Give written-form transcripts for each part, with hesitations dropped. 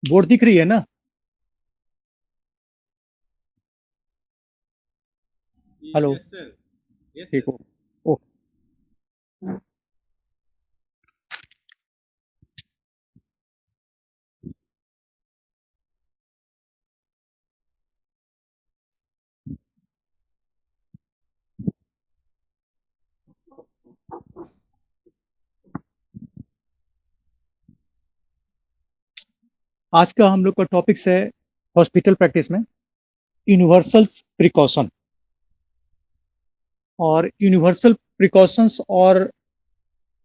Board दिख रही है ना? हेलो। Yes, sir. Yes, ठीक sir. हो? ओ। आज का हम लोग का टॉपिक्स है हॉस्पिटल प्रैक्टिस में यूनिवर्सल प्रिकॉशन और यूनिवर्सल प्रिकॉशंस और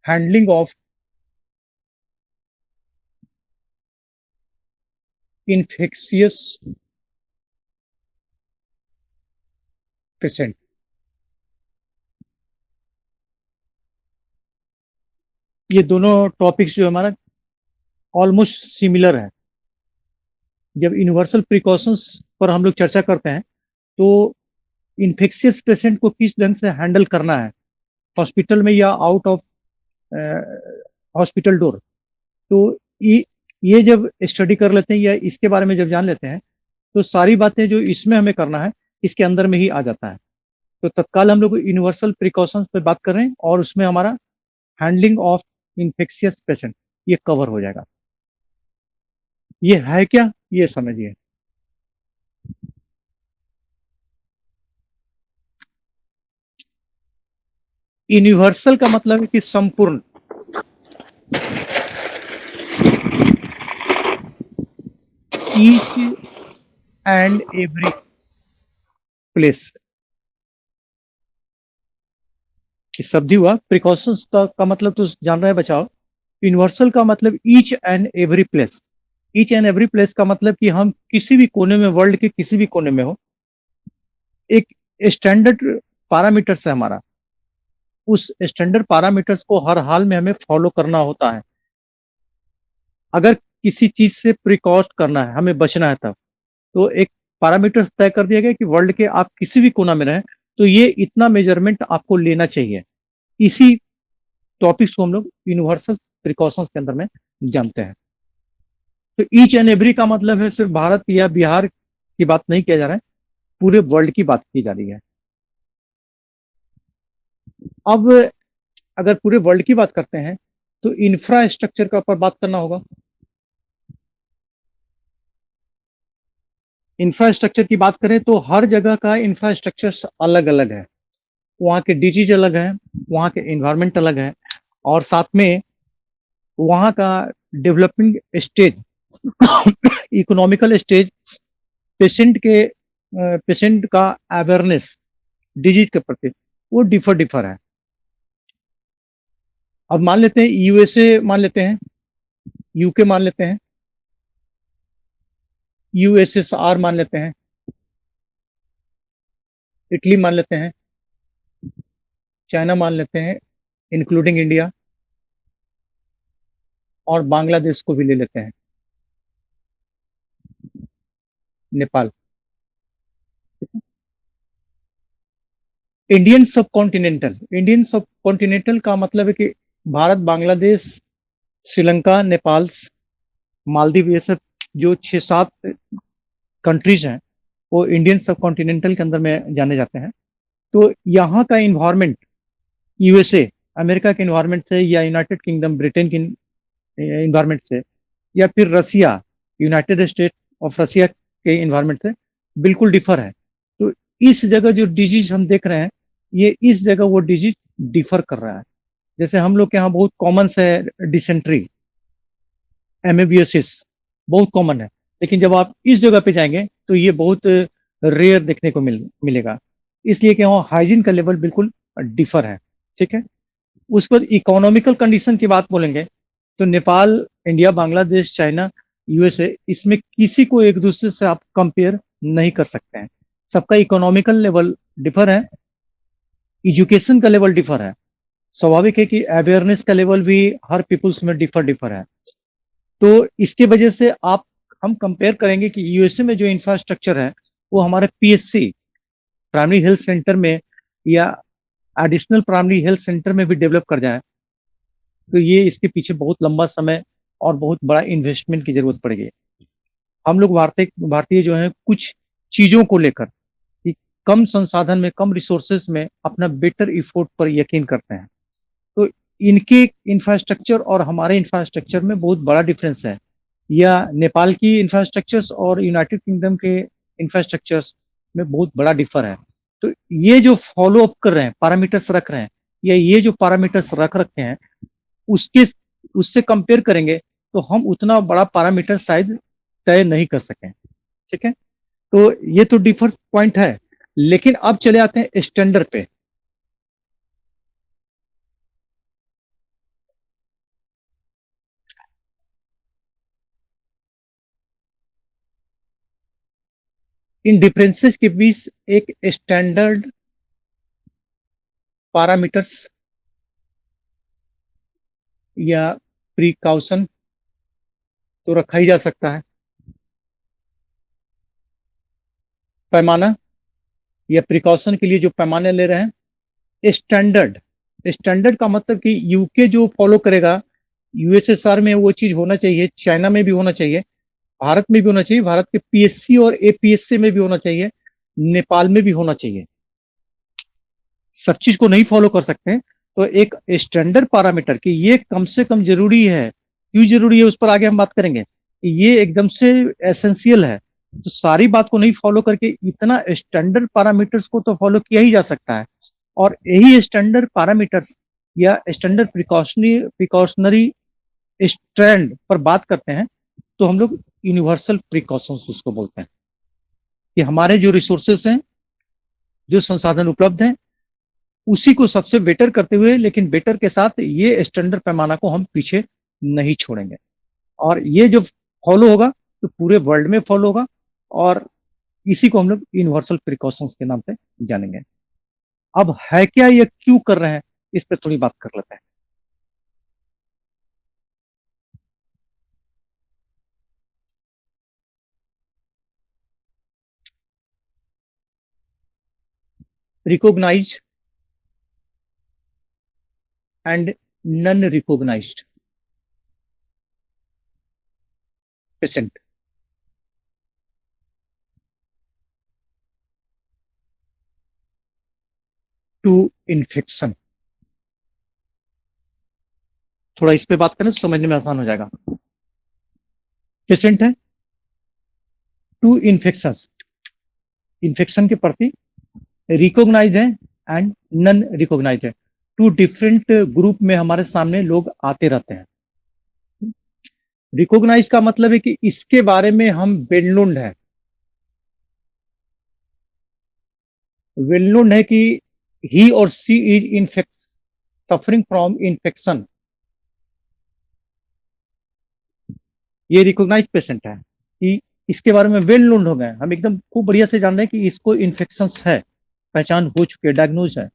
हैंडलिंग ऑफ इन्फेक्शियस पेशेंट। ये दोनों टॉपिक्स जो हमारा ऑलमोस्ट सिमिलर है। जब यूनिवर्सल प्रिकॉशंस पर हम लोग चर्चा करते हैं तो इन्फेक्शियस पेशेंट को किस ढंग से हैंडल करना है हॉस्पिटल में या आउट ऑफ हॉस्पिटल डोर। तो ये जब स्टडी कर लेते हैं या इसके बारे में जब जान लेते हैं तो सारी बातें जो इसमें हमें करना है इसके अंदर में ही आ जाता है। तो तत्काल हम लोग यूनिवर्सल प्रिकॉशंस पे बात कर रहे हैं और उसमें हमारा हैंडलिंग ऑफ इन्फेक्शियस पेशेंट ये कवर हो जाएगा। ये है क्या, ये समझिए। यूनिवर्सल का मतलब है कि संपूर्ण, ईच एंड एवरी प्लेस। शब्द हुआ प्रिकॉशंस का मतलब तो जान रहे हैं बचाओ। यूनिवर्सल का मतलब each and every place. Each and every place का मतलब कि हम किसी भी कोने में, वर्ल्ड के किसी भी कोने में हो, एक स्टैंडर्ड पैरामीटर्स है हमारा, उस स्टैंडर्ड पैरामीटर्स को हर हाल में हमें फॉलो करना होता है। अगर किसी चीज से प्रिकॉट करना है, हमें बचना है, तब तो एक पैरामीटर्स तय कर दिया गया कि वर्ल्ड के आप किसी भी कोना में रहें तो ये इतना मेजरमेंट आपको लेना चाहिए। इसी टॉपिक्स को हम लोग यूनिवर्सल प्रिकॉशंस के अंदर में जानते हैं। तो ईच एंड एवरी का मतलब है सिर्फ भारत या बिहार की बात नहीं किया जा रहा है, पूरे वर्ल्ड की बात की जा रही है। अब अगर पूरे वर्ल्ड की बात करते हैं तो इंफ्रास्ट्रक्चर का ऊपर बात करना होगा। इंफ्रास्ट्रक्चर की बात करें तो हर जगह का इंफ्रास्ट्रक्चर अलग अलग है। वहाँ के डिजीज अलग है, वहाँ के इन्वायरमेंट अलग है, और साथ में वहाँ का developing stage, economical stage, patient के पेशेंट का अवेयरनेस डिजीज के प्रति वो डिफर डिफर है। अब मान लेते हैं यूएसए, मान लेते हैं यूके, मान लेते हैं यूएसएसआर, मान लेते हैं इटली, मान लेते हैं चाइना, मान लेते हैं इंक्लूडिंग इंडिया, और बांग्लादेश को भी ले लेते हैं, नेपाल। इंडियन सब कॉन्टिनेंटल का मतलब है कि भारत, बांग्लादेश, श्रीलंका, नेपाल, मालदीव, ये सब जो 6-7 कंट्रीज हैं वो इंडियन सब कॉन्टिनेंटल के अंदर में जाने जाते हैं। तो यहाँ का इन्वायरमेंट यूएसए, अमेरिका के इन्वायरमेंट से, या यूनाइटेड किंगडम, ब्रिटेन के इन्वायरमेंट से, या फिर रसिया, यूनाइटेड स्टेट ऑफ रसिया के इन्वायरमेंट से बिल्कुल डिफर है। तो इस जगह जो डिजीज हम देख रहे हैं, ये इस जगह वो डिजीज डिफर कर रहा है। जैसे हम लोग के यहाँ बहुत कॉमन है डिसेंट्री, एमेबियोसिस बहुत कॉमन है, लेकिन जब आप इस जगह पे जाएंगे तो ये बहुत रेयर देखने को मिलेगा। इसलिए कि वहाँ हाइजीन का लेवल बिल्कुल डिफर है। ठीक है। उस पर इकोनॉमिकल कंडीशन की बात बोलेंगे तो Nepal, India, Bangladesh, China, USA, इसमें किसी को एक दूसरे से आप कंपेयर नहीं कर सकते हैं। सबका इकोनॉमिकल लेवल डिफर है, एजुकेशन का लेवल डिफर है, स्वाभाविक है कि अवेयरनेस का लेवल भी हर पीपुल्स में डिफर डिफर है। तो इसके वजह से आप हम कंपेयर करेंगे कि यूएसए में जो इंफ्रास्ट्रक्चर है वो हमारे पीएचसी, प्राइमरी हेल्थ सेंटर में, या एडिशनल प्राइमरी हेल्थ सेंटर में भी डेवलप कर जाए तो ये इसके पीछे बहुत लंबा समय और बहुत बड़ा इन्वेस्टमेंट की जरूरत पड़ेगी। हम लोग भारतीय भारतीय जो है कुछ चीजों को लेकर कि कम संसाधन में, कम रिसोर्सेस में अपना बेटर इफोर्ट पर यकीन करते हैं। तो इनके इंफ्रास्ट्रक्चर और हमारे इंफ्रास्ट्रक्चर में बहुत बड़ा डिफरेंस है, या नेपाल की इंफ्रास्ट्रक्चर्स और यूनाइटेड किंगडम के इंफ्रास्ट्रक्चर्स में बहुत बड़ा डिफर है। तो ये जो फॉलो अप कर रहे हैं, पैरामीटर्स रख रहे हैं, या ये जो पैरामीटर्स रख रखे हैं, उसके उससे कंपेयर करेंगे तो हम उतना बड़ा पैरामीटर शायद तय नहीं कर सकें। ठीक है, तो ये तो डिफर पॉइंट है। लेकिन अब चले आते हैं स्टैंडर्ड पे। इन डिफरेंसेस के बीच एक स्टैंडर्ड पैरामीटर्स या प्रिकॉशन तो रखा ही जा सकता है। पैमाना या प्रिकॉशन के लिए जो पैमाने ले रहे हैं, स्टैंडर्ड। स्टैंडर्ड का मतलब कि यूके जो फॉलो करेगा, यूएसएसआर में वो चीज होना चाहिए, चाइना में भी होना चाहिए, भारत में भी होना चाहिए, भारत के पीएससी और एपीएससी में भी होना चाहिए, नेपाल में भी होना चाहिए। सब चीज को नहीं फॉलो कर सकते, तो एक स्टैंडर्ड पैरामीटर कि ये कम से कम जरूरी है। क्यों जरूरी है उस पर आगे हम बात करेंगे। ये एकदम से एसेंशियल है, तो सारी बात को नहीं फॉलो करके इतना स्टैंडर्ड पैरामीटर्स को तो फॉलो किया ही जा सकता है। और यही स्टैंडर्ड पैरामीटर्स या स्टैंडर्ड प्रिकॉशनरी स्ट्रैंड पर बात करते हैं, तो हम लोग यूनिवर्सल प्रिकॉशंस उसको बोलते हैं कि हमारे जो रिसोर्सेस हैं, जो संसाधन उपलब्ध हैं, उसी को सबसे बेटर करते हुए, लेकिन बेटर के साथ ये स्टैंडर्ड पैमाना को हम पीछे नहीं छोड़ेंगे। और ये जो फॉलो होगा तो पूरे वर्ल्ड में फॉलो होगा, और इसी को हम लोग यूनिवर्सल प्रिकॉशंस के नाम से जानेंगे। अब है क्या, ये क्यों कर रहे हैं, इस पर थोड़ी बात कर लेते हैं। Recognise and non recognised patient. To infection, थोड़ा इस पे बात करें तो समझने में आसान हो जाएगा। पेशेंट है, टू इन्फेक्शन, इन्फेक्शन के प्रति रिकॉग्नाइज है एंड नन रिकॉग्नाइज है। टू डिफरेंट ग्रुप में हमारे सामने लोग आते रहते हैं। रिकॉग्नाइज का मतलब है कि इसके बारे में हम वेल नोन है कि ही और she is in fact suffering from infection. ये रिकॉग्नाइज पेशेंट है कि इसके बारे में वेल नोन हो गए, हम एकदम खूब बढ़िया से जान रहे हैं कि इसको इन्फेक्शन है, पहचान हो चुकी है, डायग्नोज है।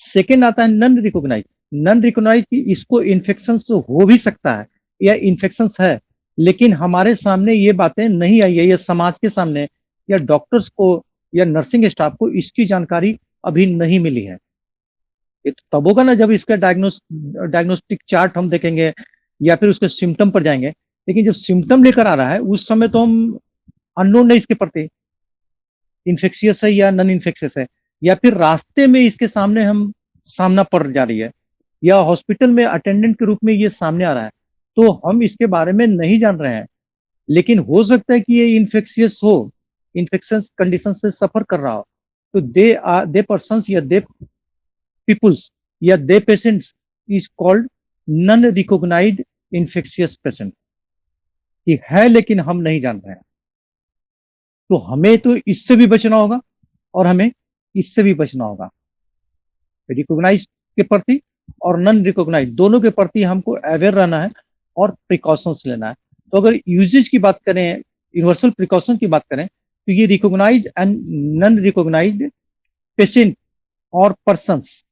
सेकेंड आता है नन रिकॉग्नाइज। नन रिकॉग्नाइज की इसको इन्फेक्शन तो हो भी सकता है या इन्फेक्शन है, लेकिन हमारे सामने ये बातें नहीं आई है, ये समाज के सामने या डॉक्टर्स को या नर्सिंग स्टाफ को इसकी जानकारी अभी नहीं मिली है। ये तो तब होगा ना जब इसका डायग्नोस्टिक चार्ट हम देखेंगे या फिर उसके सिम्टम पर जाएंगे। लेकिन जब सिम्टम लेकर आ रहा है उस समय तो हम अननोन है इसके प्रति, इन्फेक्शियस है या नॉन इन्फेक्शियस है, या फिर रास्ते में इसके सामने हम सामना पड़ जा रही है, या हॉस्पिटल में अटेंडेंट के रूप में ये सामने आ रहा है, तो हम इसके बारे में नहीं जान रहे हैं। लेकिन हो सकता है कि ये इन्फेक्शियस हो, इन्फेक्शन कंडीशन से सफर कर रहा हो, तो दे पर्सन या दे पीपुल्स या they patients is called non recognized infectious patient. ये है लेकिन हम नहीं जान रहे हैं, तो हमें तो इससे भी बचना होगा और हमें इससे भी बचना होगा। रिकॉग्नाइज के प्रति और नॉन रिकॉग्नाइज दोनों के प्रति हमको अवेयर रहना है और प्रिकॉशंस लेना है। तो अगर यूजेज की बात करें, यूनिवर्सल प्रिकॉशन की बात करें, तो ये recognize and non recognized patient और persons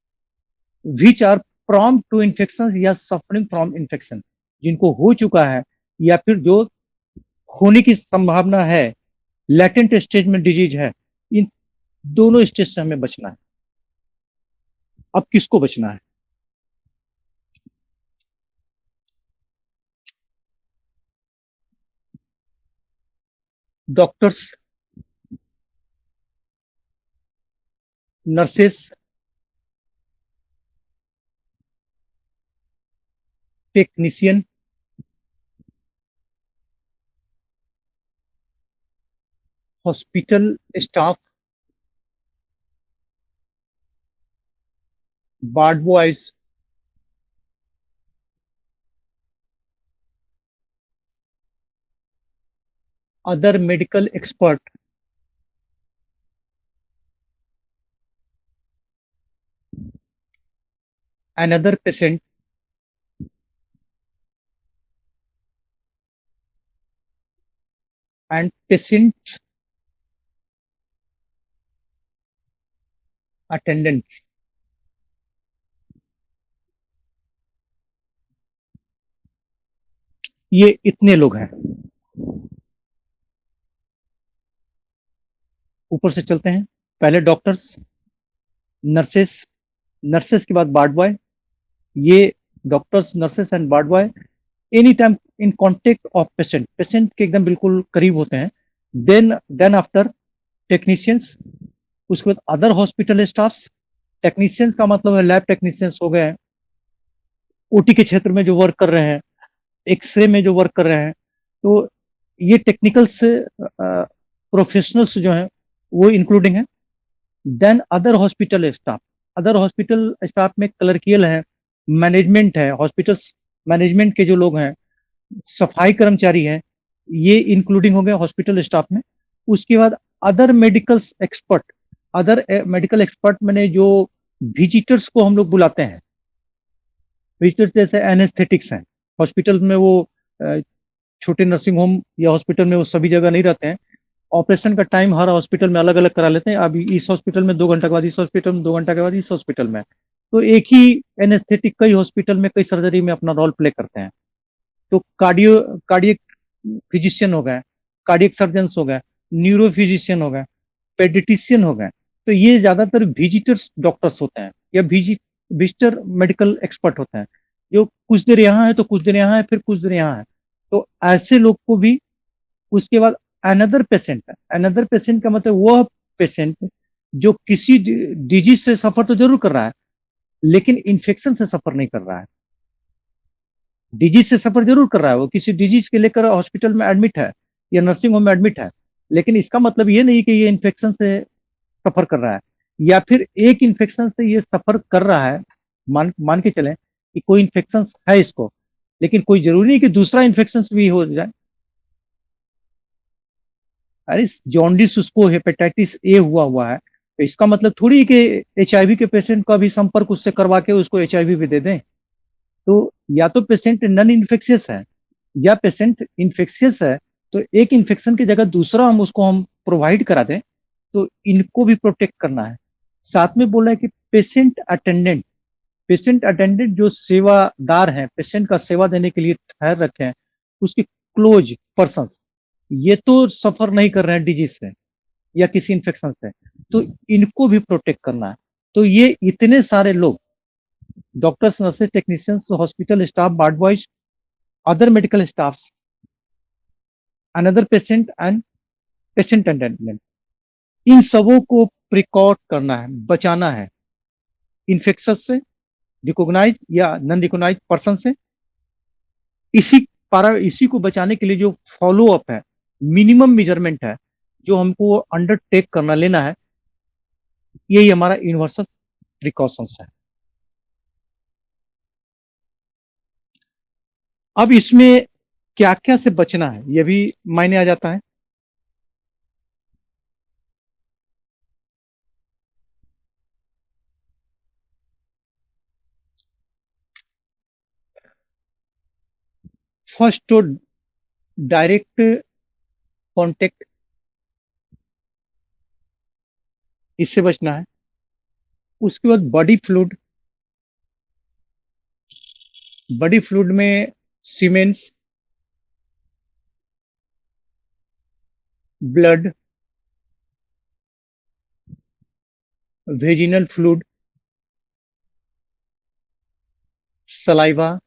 which are prone to infection या सफरिंग फ्रॉम इन्फेक्शन, जिनको हो चुका है या फिर जो होने की संभावना है, लेटेंट स्टेज में डिजीज है, इन दोनों स्टेज से हमें बचना है। अब किसको बचना है? Doctors, nurses, technician, hospital staff, ward boys, other medical expert, another patient, and patient attendants. ये इतने लोग हैं। ऊपर से चलते हैं। पहले डॉक्टर्स, नर्सेस, नर्सेस के बाद वार्ड बॉय। ये doctors, nurses and ward boy any time in contact of patient, patient के एकदम बिल्कुल करीब होते हैं। देन आफ्टर टेक्नीशियंस, उसके बाद अदर हॉस्पिटल स्टाफ्स। टेक्नीशियंस का मतलब है लैब टेक्नीशियंस हो गए, ओटी के क्षेत्र में जो वर्क कर रहे हैं, एक्सरे में जो वर्क कर रहे हैं। तो ये टेक्निकल से प्रोफेशनल्स जो हैं वो इंक्लूडिंग है। Then other hospital staff, other hospital staff में क्लर्कियल है, मैनेजमेंट है, हॉस्पिटल मैनेजमेंट के जो लोग हैं, सफाई कर्मचारी हैं, ये इंक्लूडिंग हो गए हॉस्पिटल स्टाफ में। उसके बाद other medical expert, other medical expert मैंने जो विजिटर्स को हम लोग बुलाते हैं, विजिटर्स जैसे एनेस्थेटिक्स हैं। हॉस्पिटल में वो छोटे नर्सिंग होम या हॉस्पिटल में वो सभी जगह नहीं रहते हैं। ऑपरेशन का टाइम हर हॉस्पिटल में अलग अलग करा लेते हैं। अभी इस हॉस्पिटल में 2 घंटा के बाद इस हॉस्पिटल में, 2 घंटा के बाद इस हॉस्पिटल में। तो एक ही एनेस्थेटिक कई हॉस्पिटल में, कई सर्जरी में अपना रोल प्ले करते हैं। तो कार्डियक फिजिशियन हो गए, कार्डियक सर्जन हो गए, न्यूरो फिजिशियन हो गए, पेडिटिशियन हो गए। तो ये ज्यादातर विजिटर्स डॉक्टर्स होते हैं या विजिटर मेडिकल एक्सपर्ट होते हैं, जो कुछ देर यहाँ है तो कुछ देर यहाँ है, फिर कुछ देर यहाँ है। तो ऐसे लोग को भी। उसके बाद अनदर पेशेंट है। अनदर पेशेंट का मतलब वह पेशेंट जो किसी डिजीज से सफर तो जरूर कर रहा है, लेकिन इन्फेक्शन से सफर नहीं कर रहा है। डिजीज से सफर जरूर कर रहा है, वो किसी डिजीज के लेकर हॉस्पिटल में एडमिट है या नर्सिंग होम में एडमिट है, लेकिन इसका मतलब ये नहीं कि ये इन्फेक्शन से सफर कर रहा है, या फिर एक इन्फेक्शन से ये सफर कर रहा है। मान मान के चलें कि कोई इन्फेक्शन है इसको, लेकिन कोई जरूरी नहीं कि दूसरा इन्फेक्शन भी हो जाए। अरे जॉन्डिस उसको हेपेटाइटिस ए हुआ है, तो इसका मतलब थोड़ी कि एचआईवी के पेशेंट का भी संपर्क उससे करवा के उसको एचआईवी भी दे दें। तो या तो पेशेंट नॉन इन्फेक्शियस है या पेशेंट इन्फेक्शियस है, तो एक इन्फेक्शन की जगह दूसरा हम प्रोवाइड करा दें, तो इनको भी प्रोटेक्ट करना है। साथ में बोला है कि पेशेंट अटेंडेंट, पेशेंट अटेंडेंट जो सेवादार हैं, पेशेंट का सेवा देने के लिए ठहर रखे हैं, उसके क्लोज पर्सन, ये तो सफर नहीं कर रहे हैं डिजीज से या किसी इन्फेक्शन से, तो इनको भी प्रोटेक्ट करना है। तो ये इतने सारे लोग, doctors, nurses, technicians, hospital staff, ward boys, other medical staff, another patient and patient attendant, इन सबों को प्रिकॉट करना है, बचाना है इन्फेक्शन से, रिकॉग्नाइज या नॉन रिकॉग्नाइज पर्सन से। इसी को बचाने के लिए जो फॉलो अप है, मिनिमम मेजरमेंट है, जो हमको अंडरटेक करना लेना है, यही हमारा यूनिवर्सल प्रिकॉशंस है। अब इसमें क्या क्या से बचना है ये भी मायने आ जाता है। फर्स्ट तो डायरेक्ट कांटेक्ट, इससे बचना है। उसके बाद बॉडी फ्लूइड, बॉडी फ्लूइड में semens, blood, vaginal fluid, saliva,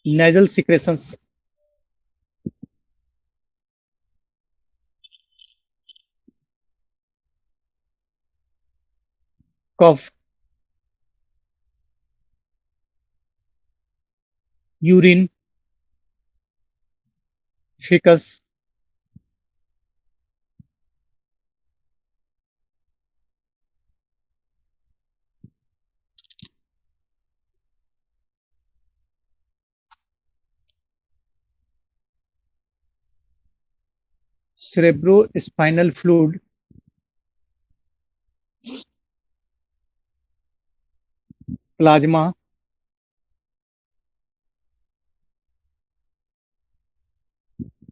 nasal secretions, कफ, urine, faeces, cerebro spinal fluid, plasma,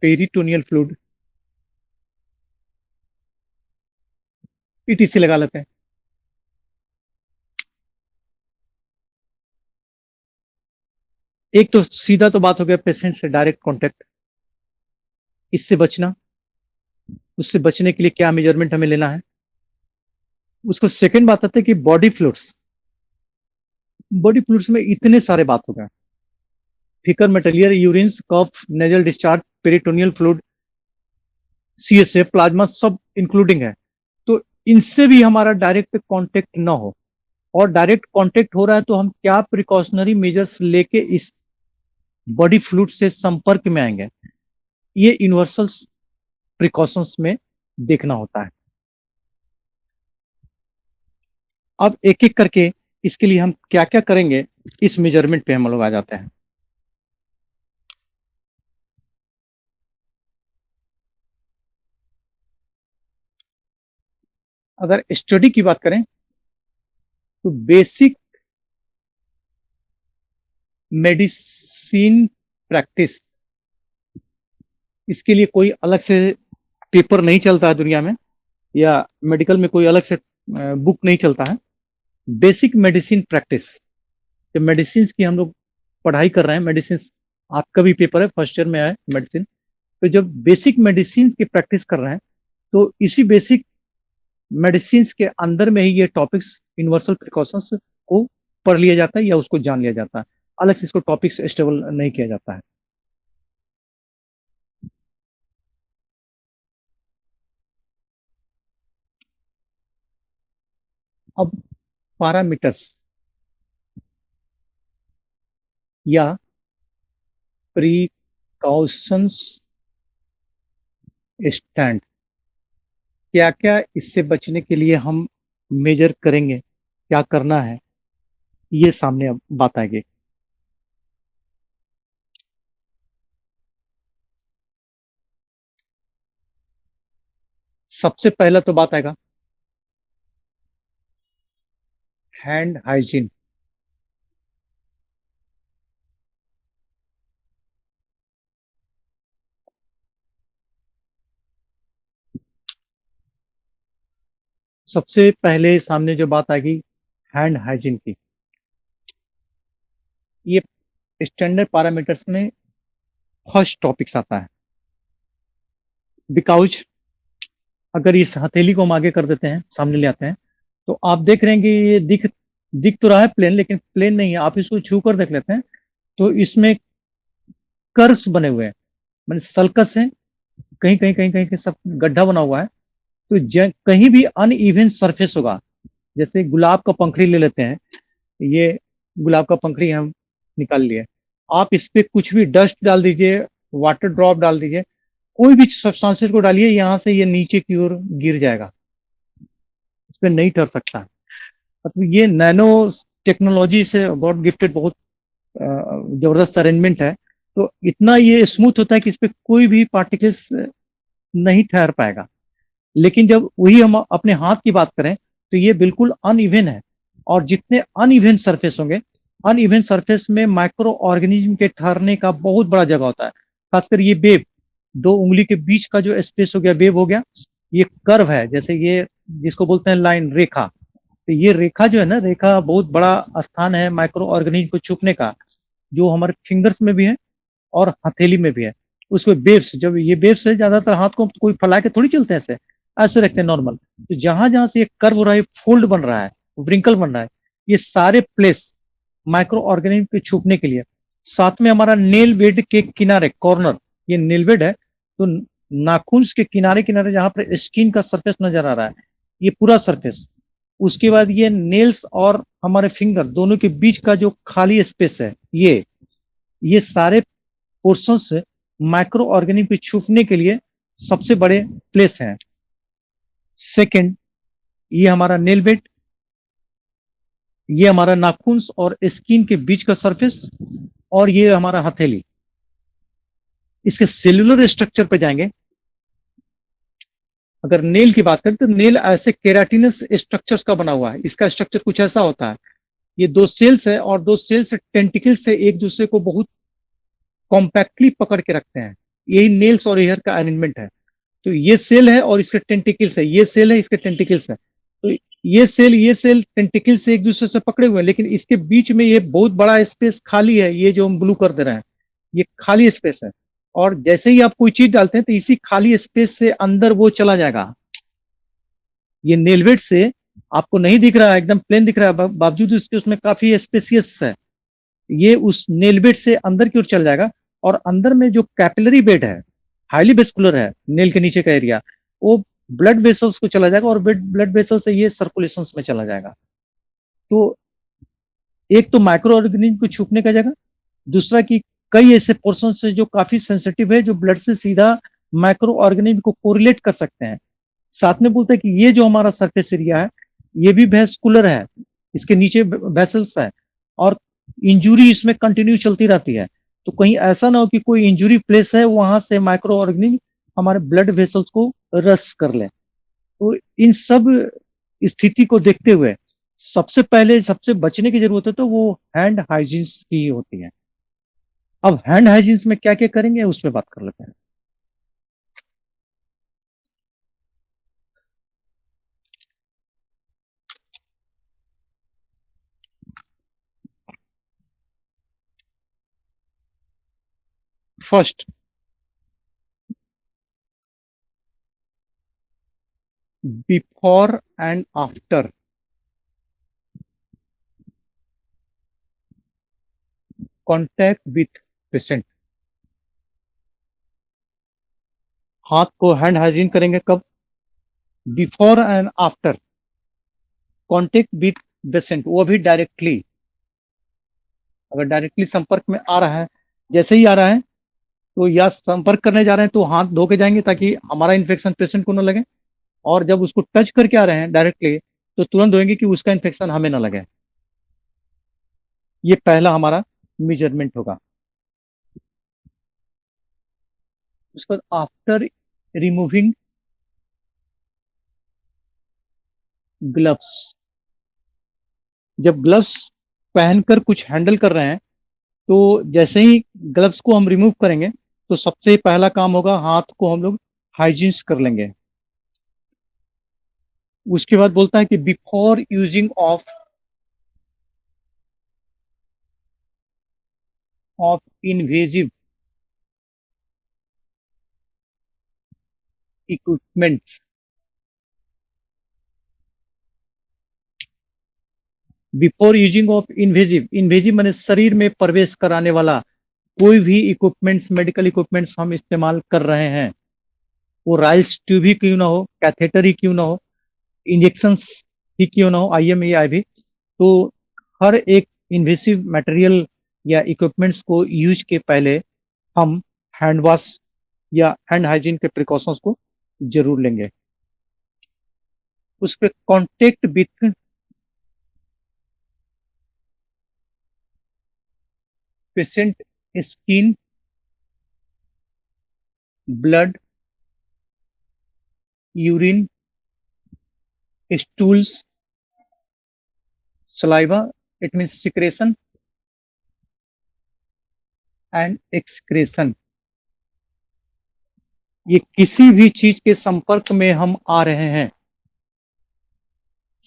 peritoneal fluid, PTC लगा लेते हैं। एक तो सीधा तो बात हो गया पेशेंट से डायरेक्ट कांटेक्ट, इससे बचना, उससे बचने के लिए क्या मेजरमेंट हमें लेना है। उसको सेकंड बात आती है कि बॉडी फ्लूइड्स, बॉडी फ्लूइड्स में इतने सारे बात हो गए, फिकर मेटेलियर, यूरिन्स, कफ, nasal discharge, peritoneal fluid, CSF, plasma, सब इंक्लूडिंग है। तो इनसे भी हमारा डायरेक्ट कांटेक्ट ना हो, और डायरेक्ट कांटेक्ट हो रहा है तो हम क्या प्रिकॉशनरी मेजर्स लेके इस बॉडी फ्लूइड से संपर्क में आएंगे, ये यूनिवर्सल प्रिकॉशंस में देखना होता है। अब एक एक करके इसके लिए हम क्या क्या करेंगे, इस मेजरमेंट पे हम लोग आ जाते हैं। अगर स्टडी की बात करें तो बेसिक मेडिसिन प्रैक्टिस, इसके लिए कोई अलग से पेपर नहीं चलता है दुनिया में, या मेडिकल में कोई अलग से बुक नहीं चलता है। बेसिक मेडिसिन प्रैक्टिस, जब मेडिसिन की हम लोग पढ़ाई कर रहे हैं, मेडिसिन आपका भी पेपर है, फर्स्ट ईयर में है मेडिसिन, तो जब बेसिक मेडिसिन की प्रैक्टिस कर रहे हैं तो इसी बेसिक मेडिसिन के अंदर में ही ये टॉपिक्स यूनिवर्सल प्रिकॉशंस को पढ़ लिया जाता है या उसको जान लिया जाता है, अलग से इसको टॉपिक्स स्टेबल नहीं किया जाता है। अब पैरामीटर्स या प्रिकॉशंस स्टैंड, क्या क्या इससे बचने के लिए हम मेजर करेंगे, क्या करना है, ये सामने अब बात आएगी। सबसे पहला तो बात आएगा हैंड हाइजीन। सबसे पहले सामने जो बात आएगी हैंड हाइजीन की, ये स्टैंडर्ड पैरामीटर्स में फर्स्ट टॉपिक्स आता है। बिकॉज अगर इस हथेली को हम आगे कर देते हैं, सामने ले आते हैं, तो आप देख रहे हैं कि ये दिख दिख तो रहा है प्लेन, लेकिन प्लेन नहीं है। आप इसको छू कर देख लेते हैं तो इसमें कर्व्स बने हुए हैं, मैंने सल्कस है, कहीं कहीं कहीं कहीं सब गड्ढा बना हुआ है। तो कहीं भी अनइवन सरफेस होगा, जैसे गुलाब का पंखड़ी ले लेते हैं, ये गुलाब का पंखड़ी हम निकाल लिए, आप इस पे कुछ भी डस्ट डाल दीजिए, वाटर ड्रॉप डाल दीजिए, कोई भी सब्सटेंसेस को डालिए, यहाँ से ये नीचे की ओर गिर जाएगा, इस पे नहीं ठहर सकता। मतलब ये नैनो टेक्नोलॉजी से गॉड गिफ्टेड बहुत जबरदस्त अरेंजमेंट है। तो इतना ये स्मूथ होता है कि इस पे कोई भी पार्टिकल्स नहीं ठहर पाएगा। लेकिन जब वही हम अपने हाथ की बात करें तो ये बिल्कुल अनइवन है, और जितने अनइवन सरफेस होंगे, अनइवन सरफेस में माइक्रो ऑर्गेनिज्म के ठहरने का बहुत बड़ा जगह होता है। खासकर ये वेब, दो उंगली के बीच का जो स्पेस हो गया, वेब हो गया, ये कर्व है, जैसे ये जिसको बोलते हैं लाइन, रेखा, तो ये रेखा जो है ना, रेखा बहुत बड़ा स्थान है माइक्रो ऑर्गेनिज्म को छुपने का, जो हमारे फिंगर्स में भी है और हथेली में भी है। उसमें वेव्स, जब ये वेव्स है, ज्यादातर हाथ को कोई फैला के थोड़ी चलते हैं, ऐसे ऐसे रखते हैं नॉर्मल। तो जहां जहां से ये कर्व हो रहा है, फोल्ड बन रहा है, व्रिंकल बन रहा है, ये सारे प्लेस माइक्रो ऑर्गेनिज्म के छुपने के लिए। साथ में हमारा नेल बेड के किनारे, कॉर्नर, ये नेल बेड है, तो नाखून के किनारे किनारे जहां पर स्किन का सरफेस नजर आ रहा है, ये पूरा सरफेस, उसके बाद ये नेल्स और हमारे फिंगर दोनों के बीच का जो खाली स्पेस है, ये सारे पोर्शंस माइक्रो ऑर्गेनिज्म को छुपने के लिए सबसे बड़े प्लेस हैं। सेकंड, ये हमारा नेल बेड, ये हमारा नाखून और स्किन के बीच का सरफेस, और ये हमारा हथेली। इसके सेलुलर स्ट्रक्चर पे जाएंगे। अगर नेल की बात करें तो नेल ऐसे केराटिनस स्ट्रक्चर्स का बना हुआ है। इसका स्ट्रक्चर कुछ ऐसा होता है, ये दो सेल्स है और दो सेल्स टेंटिकल से एक दूसरे को बहुत कॉम्पैक्टली पकड़ के रखते हैं। यही नेल्स और हेयर का अरेंजमेंट है। तो ये सेल है और इसके टेंटिकल्स है, ये सेल है, इसके टेंटिकल्स है। तो ये सेल टेंटिकल से एक दूसरे से पकड़े हुए हैं, लेकिन इसके बीच में ये बहुत बड़ा स्पेस खाली है। ये जो हम ब्लू कर दे रहे हैं, ये खाली स्पेस है। और जैसे ही आप कोई चीज डालते हैं तो इसी खाली स्पेस से अंदर वो चला जाएगा। ये नेलवेट से आपको नहीं दिख रहा है, एकदम प्लेन दिख रहा है, बावजूद इसके उसमें काफी स्पेसियस है। ये उस नेलबेड से अंदर की ओर चल जाएगा, और अंदर में जो कैपिलरी बेड है, हाईली वेस्कुलर है, नेल के नीचे का एरिया, वो ब्लड वेसल्स को चला जाएगा, और ब्लड वेसल से ये सर्कुलेशन में चला जाएगा। तो एक तो माइक्रो ऑर्गेनिज्म को छुपने का जगह, दूसरा कि कई ऐसे पोर्शन है जो काफी सेंसिटिव है, जो ब्लड से सीधा माइक्रो ऑर्गेनिज्म को कोरिलेट कर सकते हैं। साथ में बोलते हैं कि ये जो हमारा सरफेस एरिया है, ये भी वेस्कुलर है, इसके नीचे वेसल्स है, और इंजुरी इसमें कंटिन्यू चलती रहती है। तो कहीं ऐसा ना हो कि कोई इंजुरी प्लेस है, वहां से माइक्रो ऑर्गेनिज्म हमारे ब्लड वेसल्स को रस कर ले। तो इन सब स्थिति को देखते हुए सबसे पहले सबसे बचने की जरूरत है तो वो हैंड हाइजीन की होती है। अब हैंड हाइजीन में क्या क्या करेंगे उस पर बात कर लेते हैं। First, before and after contact with patient. हाथ को हैंड हाइजीन करेंगे कब? Before and after contact with patient, वो भी डायरेक्टली। अगर डायरेक्टली संपर्क में आ रहा है, जैसे ही आ रहा है तो या संपर्क करने जा रहे हैं तो हाथ धो के जाएंगे ताकि हमारा इन्फेक्शन पेशेंट को ना लगे, और जब उसको टच करके आ रहे हैं डायरेक्टली तो तुरंत धोएंगे कि उसका इन्फेक्शन हमें ना लगे। ये पहला हमारा मेजरमेंट होगा। उसके बाद आफ्टर रिमूविंग ग्लव्स, जब ग्लव्स पहनकर कुछ हैंडल कर रहे हैं तो जैसे ही ग्लव्स को हम रिमूव करेंगे तो सबसे पहला काम होगा, हाथ को हम लोग हाइजीन्स कर लेंगे। उसके बाद बोलता है कि before using of invasive equipments, before using of invasive, invasive माने शरीर में प्रवेश कराने वाला कोई भी इक्विपमेंट्स, मेडिकल इक्विपमेंट्स हम इस्तेमाल कर रहे हैं, वो राइल्स ट्यूब ही क्यों ना हो, कैथेटर ही क्यों ना हो, इंजेक्शन ही क्यों ना हो, आईएम या आईवी, तो हर एक इन्वेसिव मटेरियल या इक्विपमेंट्स को यूज के पहले हम हैंड वॉश या हैंड हाइजीन के प्रिकॉशंस को जरूर लेंगे। उस पर contact with patient skin, blood, urine, stools, saliva, it mean secretion and excretion. ये किसी भी चीज के संपर्क में हम आ रहे हैं,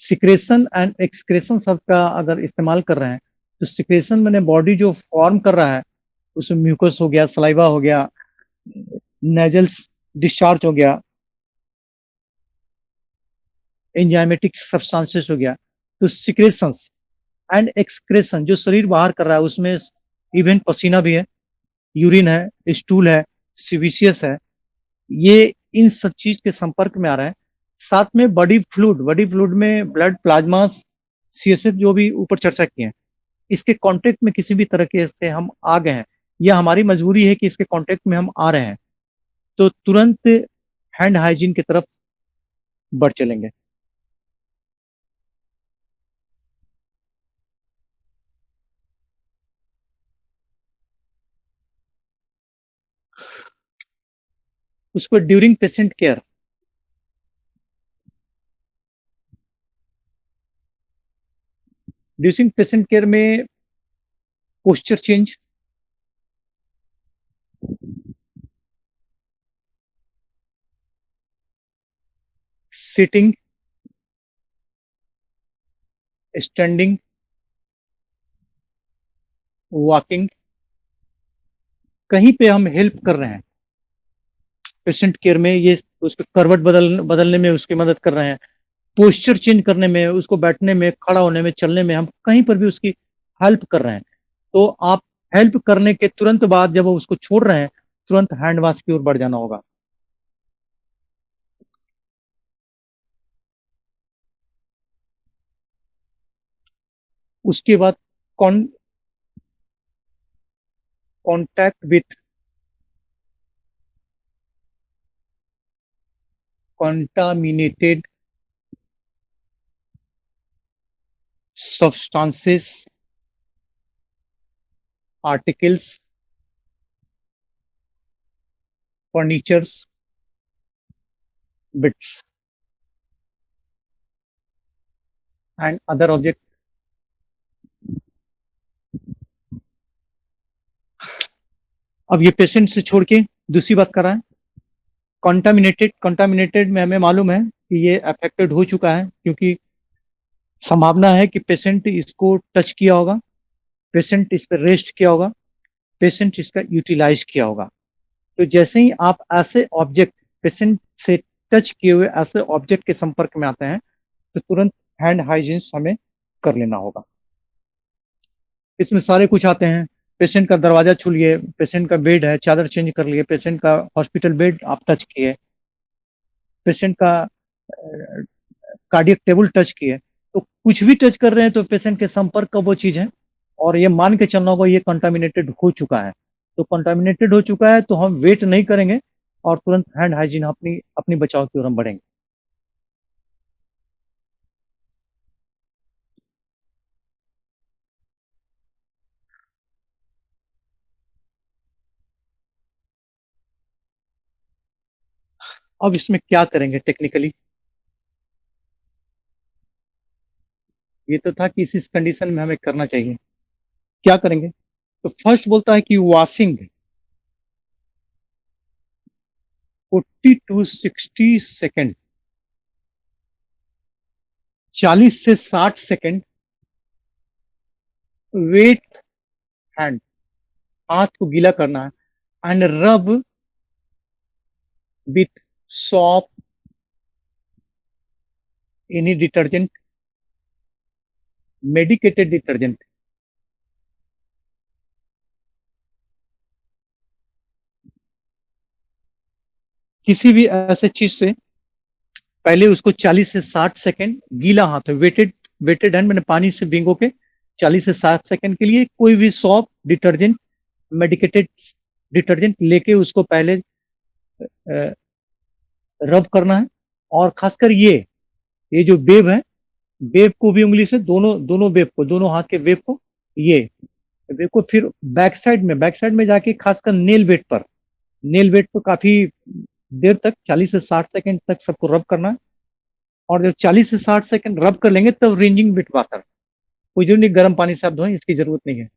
सिक्रेशन एंड एक्सक्रेशन शब्द का अगर इस्तेमाल कर रहे हैं तो सिक्रेशन मैंने बॉडी जो फॉर्म कर रहा है, उसमें म्यूकस हो गया, सलाइवा हो गया, नेजल्स डिस्चार्ज हो गया, एंजाइमेटिक सब्सटेंसेस हो गया। तो सिक्रेशंस एंड एक्सक्रेशन जो शरीर बाहर कर रहा है, उसमें इवन पसीना भी है, यूरिन है, स्टूल है, सीविशियस है, ये इन सब चीज के संपर्क में आ रहा है साथ में बॉडी फ्लूइड में ब्लड, प्लाज्मा, सीएसएफ जो भी ऊपर चर्चा किए हैं, इसके कांटेक्ट में किसी भी तरह के से हम आ गए हैं या हमारी मजबूरी है कि इसके कांटेक्ट में हम आ रहे हैं, तो तुरंत हैंड हाइजीन की तरफ बढ़ चलेंगे। उसको ड्यूरिंग पेशेंट केयर में posture change, sitting, standing, walking, कहीं पे हम हेल्प कर रहे हैं पेशेंट केयर में, ये उसके करवट बदलने में उसकी मदद कर रहे हैं, पोस्चर चेंज करने में, उसको बैठने में, खड़ा होने में, चलने में, हम कहीं पर भी उसकी हेल्प कर रहे हैं। तो आप हेल्प करने के तुरंत बाद जब वो उसको छोड़ रहे हैं, तुरंत हैंड वॉश की ओर बढ़ जाना होगा। उसके बाद con contact with contaminated substances, articles, furnitures, bits and other objects। अब ये पेशेंट से छोड़ के दूसरी बात कर रहा है। कंटामिनेटेड में हमें मालूम है कि ये अफेक्टेड हो चुका है, क्योंकि संभावना है कि पेशेंट इसको टच किया होगा, पेशेंट इस पर रेस्ट किया होगा, पेशेंट इसका यूटिलाइज किया होगा। तो जैसे ही आप ऐसे ऑब्जेक्ट, पेशेंट से टच किए हुए ऐसे ऑब्जेक्ट के संपर्क में आते हैं, तो तुरंत हैंड हाइजीन हमें कर लेना होगा। इसमें सारे कुछ आते हैं, पेशेंट का दरवाजा छू लिए, पेशेंट का बेड है, चादर चेंज कर लिए, पेशेंट का हॉस्पिटल बेड आप टच किए, पेशेंट का कार्डियक टेबल टच किए, तो कुछ भी टच कर रहे हैं तो पेशेंट के संपर्क का वो चीज है, और ये मान के चलना होगा ये कंटामिनेटेड हो चुका है। तो कंटामिनेटेड हो चुका है तो हम वेट नहीं करेंगे और तुरंत हैंड हाइजीन अपनी अपनी बचाव की ओर हम बढ़ेंगे। अब इसमें क्या करेंगे टेक्निकली, ये तो था कि इस कंडीशन में हमें करना चाहिए, क्या करेंगे। तो फर्स्ट बोलता है कि वॉशिंग 40 to 60 सेकेंड, 40 से 60 सेकेंड, वेट हैंड, हाथ को गीला करना है, एंड रब with shop, any detergent, medicated detergent, किसी भी ऐसे चीज से पहले उसको 40 से 60 सेकेंड गीला हाथ है, वेटेड वेटेड हैंड, मैंने पानी से भिगो के 40 से 60 सेकेंड के लिए कोई भी सॉप, डिटर्जेंट, मेडिकेटेड डिटर्जेंट लेके उसको पहले रब करना है। और खासकर ये जो वेब है, वेब को भी उंगली से, दोनों दोनों वेब को, दोनों हाथ के वेब को, ये वेब को फिर बैक साइड में जाके खासकर नेल वेट पर काफी देर तक 40 से 60 सेकेंड तक सबको रब करना है। और जब 40 से 60 सेकेंड रब कर लेंगे तब रिंजिंग विथ वाटर, कोई जरूरी नहीं गर्म पानी से आप धोएं, इसकी जरूरत नहीं है,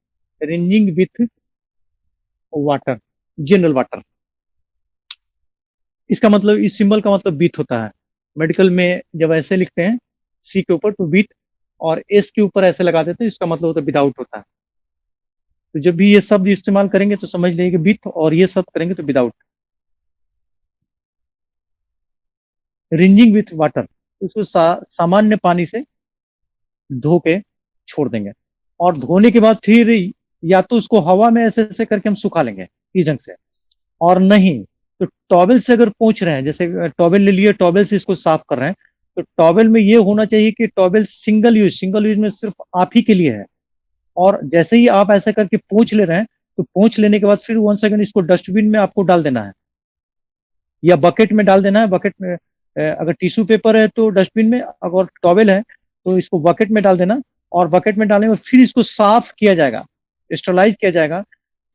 rinsing with water, general water. इसका मतलब, इस सिंबल का मतलब बीथ होता है। मेडिकल में जब ऐसे लिखते हैं सी के ऊपर तो बीथ, और एस के ऊपर ऐसे लगा देते हैं, इसका मतलब होता है विदाउट होता है। तो जब भी ये शब्द इस्तेमाल करेंगे तो समझ लीजिए कि बीथ, और ये शब्द करेंगे तो विदाउट। रिंजिंग विथ वाटर, उसको सामान्य पानी से धो के छोड़ देंगे, और धोने के बाद फिर या तो उसको हवा में ऐसे ऐसे करके हम सुखा लेंगे इस ढंग से, और नहीं तो टॉवेल से अगर पोंछ रहे हैं, जैसे टॉवेल ले लिए, टॉवेल से इसको साफ कर रहे हैं, तो टॉवेल में ये होना चाहिए कि टॉवेल सिंगल यूज में सिर्फ आप ही के लिए है। और जैसे ही आप ऐसा करके पोंछ ले रहे हैं, तो पोंछ लेने के बाद फिर 1 सेकंड इसको डस्टबिन में आपको डाल देना है, या बकेट में डाल देना है। बकेट में अगर टिश्यू पेपर है तो डस्टबिन में, अगर टॉवेल है तो इसको बकेट में डाल देना। और बकेट में डालने के बाद फिर इसको साफ किया जाएगा, स्टरलाइज किया जाएगा,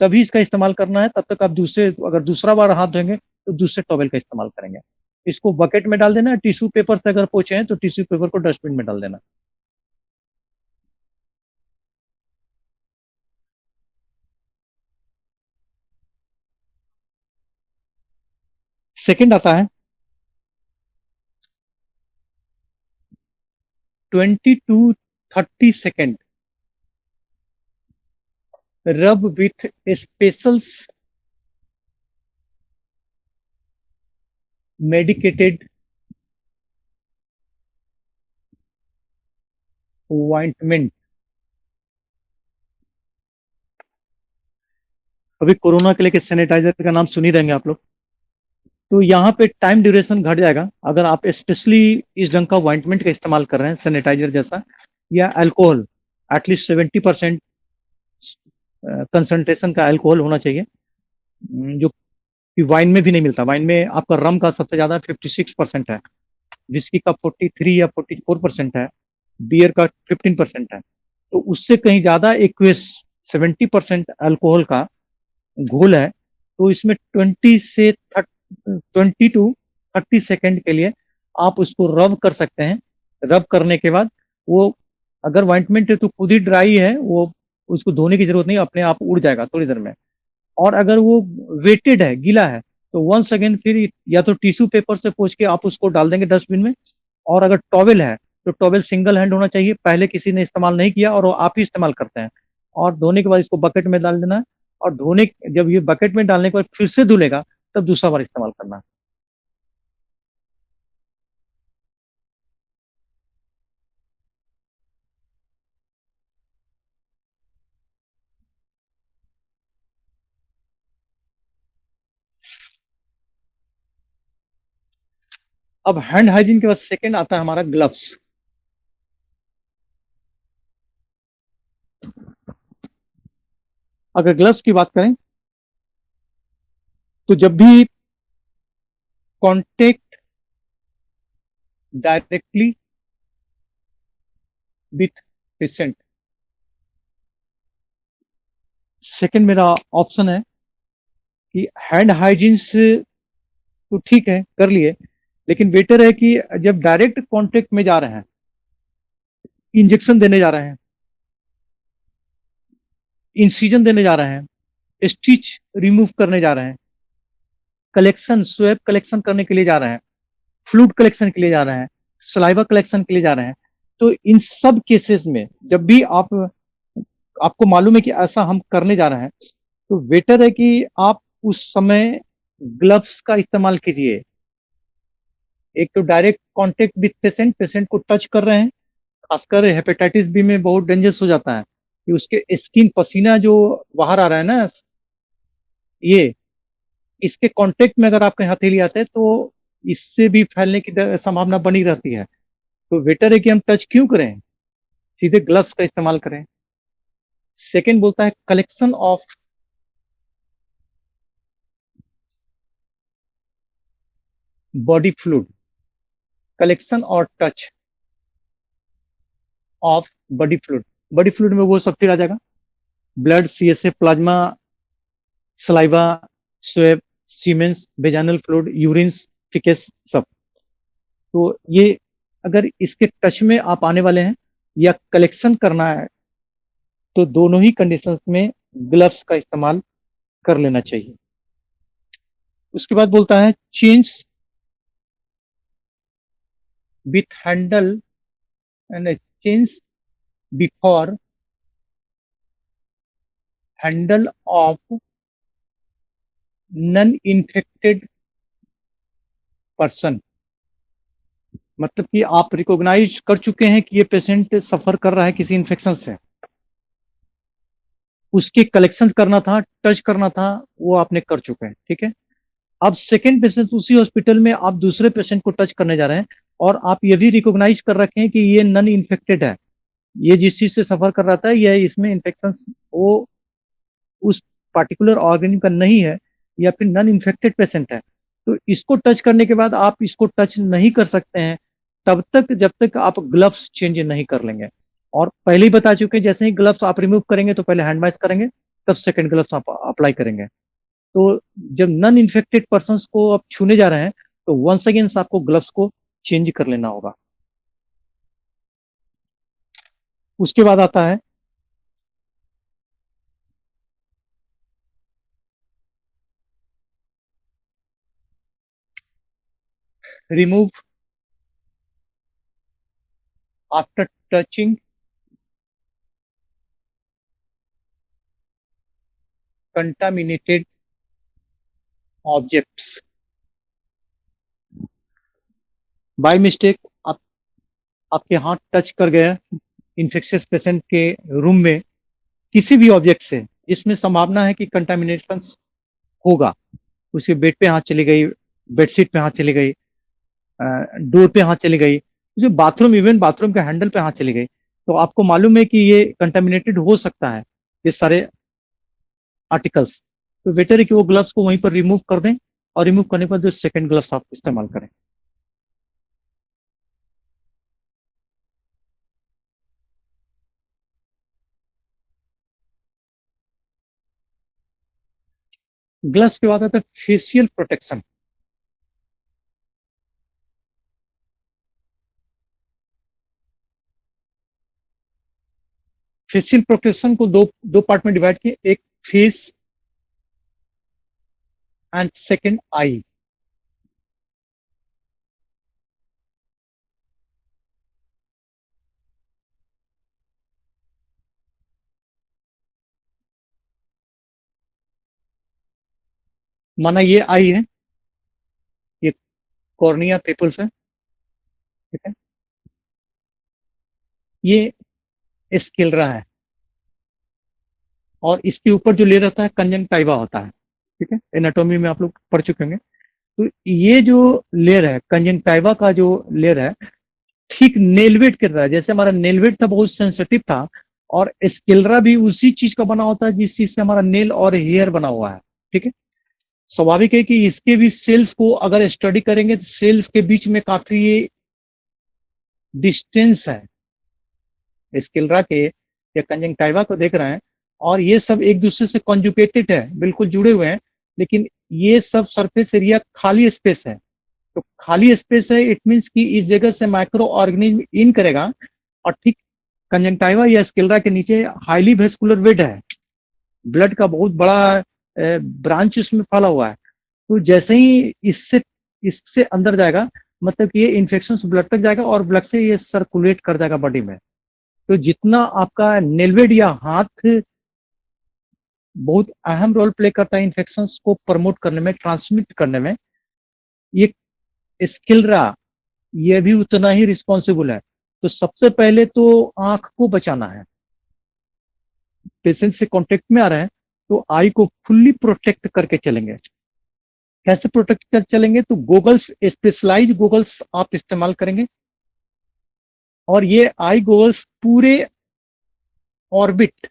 तभी इसका इस्तेमाल करना है। तब तक आप दूसरे, अगर दूसरा बार हाथ धोएंगे तो दूसरे टॉवेल का इस्तेमाल करेंगे। इसको बकेट में डाल देना। टिश्यू पेपर से अगर पोछे हैं तो टिश्यू पेपर को डस्टबिन में डाल देना। सेकंड आता है 20 to 30 सेकेंड रब विथ स्पेशल मेडिकेटेड ऑइंटमेंट। अभी कोरोना के लिए सैनिटाइजर का नाम सुन ही रहेंगे आप लोग। तो यहाँ पे टाइम ड्यूरेशन घट जाएगा अगर आप स्पेशली इस ढंग का ऑइंटमेंट का इस्तेमाल कर रहे हैं, सैनिटाइजर जैसा, या अल्कोहल। एटलीस्ट 70% कंसंट्रेशन का अल्कोहल होना चाहिए, जो कि वाइन में भी नहीं मिलता। वाइन में आपका रम का सबसे ज्यादा 56% है, विस्की का 43 या 44% है, बियर का 15% है। तो उससे कहीं ज्यादा एक्वेस 70% अल्कोहल का घोल है। तो इसमें 20 to 30 सेकेंड के लिए आप उसको रब कर सकते हैं। रब करने के बाद वो, अगर ऑइंटमेंट है तो खुद ही ड्राई है, वो उसको धोने की जरूरत नहीं, अपने आप उड़ जाएगा थोड़ी देर में। और अगर वो वेटेड है, गीला है, तो 1 सेकेंड फिर या तो टिश्यू पेपर से पोंछ के आप उसको डाल देंगे डस्टबिन में। और अगर टॉवेल है तो टॉवेल सिंगल हैंड होना चाहिए, पहले किसी ने इस्तेमाल नहीं किया और वो आप ही इस्तेमाल करते हैं। और धोने के बाद इसको बकेट में डाल देना है। और धोने, जब ये बकेट में डालने के बाद फिर से धुलेगा, तब दूसरा बार इस्तेमाल करना है। अब हैंड हाइजीन के बाद सेकंड आता है हमारा ग्लव्स। अगर ग्लव्स की बात करें तो जब भी contact directly with patient, second मेरा ऑप्शन है कि हैंड हाइजीन से तो ठीक है कर लिए, लेकिन बेटर है कि जब डायरेक्ट कांटेक्ट में जा रहे हैं, इंजेक्शन देने जा रहे हैं, इंसिजन देने जा रहे हैं, स्टिच रिमूव करने जा रहे हैं, कलेक्शन स्वैब कलेक्शन करने के लिए जा रहे हैं, फ्लूइड कलेक्शन के लिए जा रहे हैं, सलाइवा कलेक्शन के लिए जा रहे हैं, तो इन सब केसेस में जब भी आपको मालूम है कि ऐसा हम करने जा रहे हैं, तो बेटर है कि आप उस समय ग्लव्स का इस्तेमाल कीजिए। एक तो direct contact with patient, patient को टच कर रहे हैं, खासकर हेपेटाइटिस बी में बहुत डेंजरस हो जाता है कि उसके स्किन, पसीना जो बाहर आ रहा है ना, ये इसके कांटेक्ट में अगर आपके हथेली आते हैं तो इससे भी फैलने की संभावना बनी रहती है। तो बेटर है कि हम टच क्यों करें, सीधे ग्लव्स का इस्तेमाल करें। सेकेंड बोलता है collection of body fluid, collection और touch of body fluid. Body fluid में वो सब फिर आ जाएगा, blood, CSF, plasma, saliva, swab, semens, vaginal fluid, urines, faeces, सब। तो ये अगर इसके टच में आप आने वाले हैं या कलेक्शन करना है, तो दोनों ही कंडीशंस में ग्लव्स का इस्तेमाल कर लेना चाहिए। उसके बाद बोलता है change with handle and change before handle of non infected person. मतलब कि आप रिकॉग्नाइज कर चुके हैं कि ये पेशेंट सफर कर रहा है किसी इन्फेक्शन से, उसके कलेक्शन करना था, टच करना था, वो आपने कर चुके हैं, ठीक है। अब सेकंड पेशेंट उसी हॉस्पिटल में आप दूसरे पेशेंट को टच करने जा रहे हैं और आप ये भी रिकॉग्नाइज कर रखे हैं कि ये नन इन्फेक्टेड है, ये जिस चीज से सफर कर रहा था ये इसमें इन्फेक्शन वो उस पर्टिकुलर ऑर्गेनिज्म का नहीं है या फिर नन इन्फेक्टेड पेशेंट है, तो इसको टच करने के बाद आप इसको टच नहीं कर सकते हैं तब तक जब तक आप ग्लव्स चेंज नहीं कर लेंगे। और पहले ही बता चुके हैं, जैसे ही ग्लव्स आप रिमूव करेंगे तो पहले हैंड वॉश करेंगे, तब सेकंड ग्लव्स आप अप्लाई करेंगे। तो जब नन इन्फेक्टेड पर्सन को आप छूने जा रहे हैं तो वंस अगेन आपको ग्लव्स को चेंज कर लेना होगा। उसके बाद आता है remove after touching contaminated objects. By mistake आप आपके हाथ टच कर गए इन्फेक्शियस पेशेंट के रूम में किसी भी ऑब्जेक्ट से जिसमें संभावना है कि कंटामिनेशन होगा, उसके बेड पे हाथ चली गई, बेडशीट पे हाथ चली गई, डोर पे हाथ चली गई, जो बाथरूम इवन बाथरूम के हैंडल पे हाथ चली गई, तो आपको मालूम है कि ये कंटामिनेटेड हो सकता है ये सारे आर्टिकल्स। तो बेटर है कि वो ग्लव्स को वहीं पर रिमूव कर दें और रिमूव करने के बाद जो सेकंड ग्लव्स आप इस्तेमाल करें। ग्लव्स के बाद आता है फेशियल प्रोटेक्शन। फेशियल प्रोटेक्शन को दो दो पार्ट में डिवाइड किए, एक फेस एंड सेकंड आई। माना ये आई है, ये कॉर्निया पेपल्स है, ठीक है, ये स्केलरा है और इसके ऊपर जो लेयर होता है कंजंक्टिवा होता है, ठीक है, एनाटॉमी में आप लोग पढ़ चुके होंगे। तो ये जो लेयर है कंजंक्टिवा का जो लेयर है ठीक नेलवेट की तरह, जैसे हमारा नेलवेट था बहुत सेंसिटिव था, और स्केलरा भी उसी चीज का बना होता है जिस चीज से हमारा नेल और हेयर बना हुआ है, ठीक है। स्वाभाविक है कि इसके भी सेल्स को अगर स्टडी करेंगे तो सेल्स के बीच में काफी डिस्टेंस है, स्केलरा के या कंजंक्टिवा को देख रहे हैं, और ये सब एक दूसरे से कॉन्जुगेटेड है, बिल्कुल जुड़े हुए हैं, लेकिन ये सब सरफेस एरिया खाली स्पेस है। तो खाली स्पेस है, इट मीन्स कि इस जगह से माइक्रो ऑर्गेनिज्म इन करेगा, और ठीक कंजंक्टिवा या स्केलरा के नीचे हाईली वेस्कुलर वेड है, ब्लड का बहुत बड़ा ब्रांच उसमें फैला हुआ है। तो जैसे ही इससे इससे अंदर जाएगा, मतलब कि ये इन्फेक्शन ब्लड तक जाएगा और ब्लड से ये सर्कुलेट कर जाएगा बॉडी में। तो जितना आपका नेलवेड या हाथ बहुत अहम रोल प्ले करता है इन्फेक्शन को प्रमोट करने में, ट्रांसमिट करने में, ये स्किलरा ये भी उतना ही रिस्पॉन्सिबल है। तो सबसे पहले तो आंख को बचाना है, पेशेंट से कांटेक्ट में आ रहे हैं तो आई को फुल्ली प्रोटेक्ट करके चलेंगे। कैसे प्रोटेक्ट कर चलेंगे? तो गोगल्स, स्पेशलाइज गोगल्स आप इस्तेमाल करेंगे, और ये आई गोगल्स पूरे ऑर्बिट,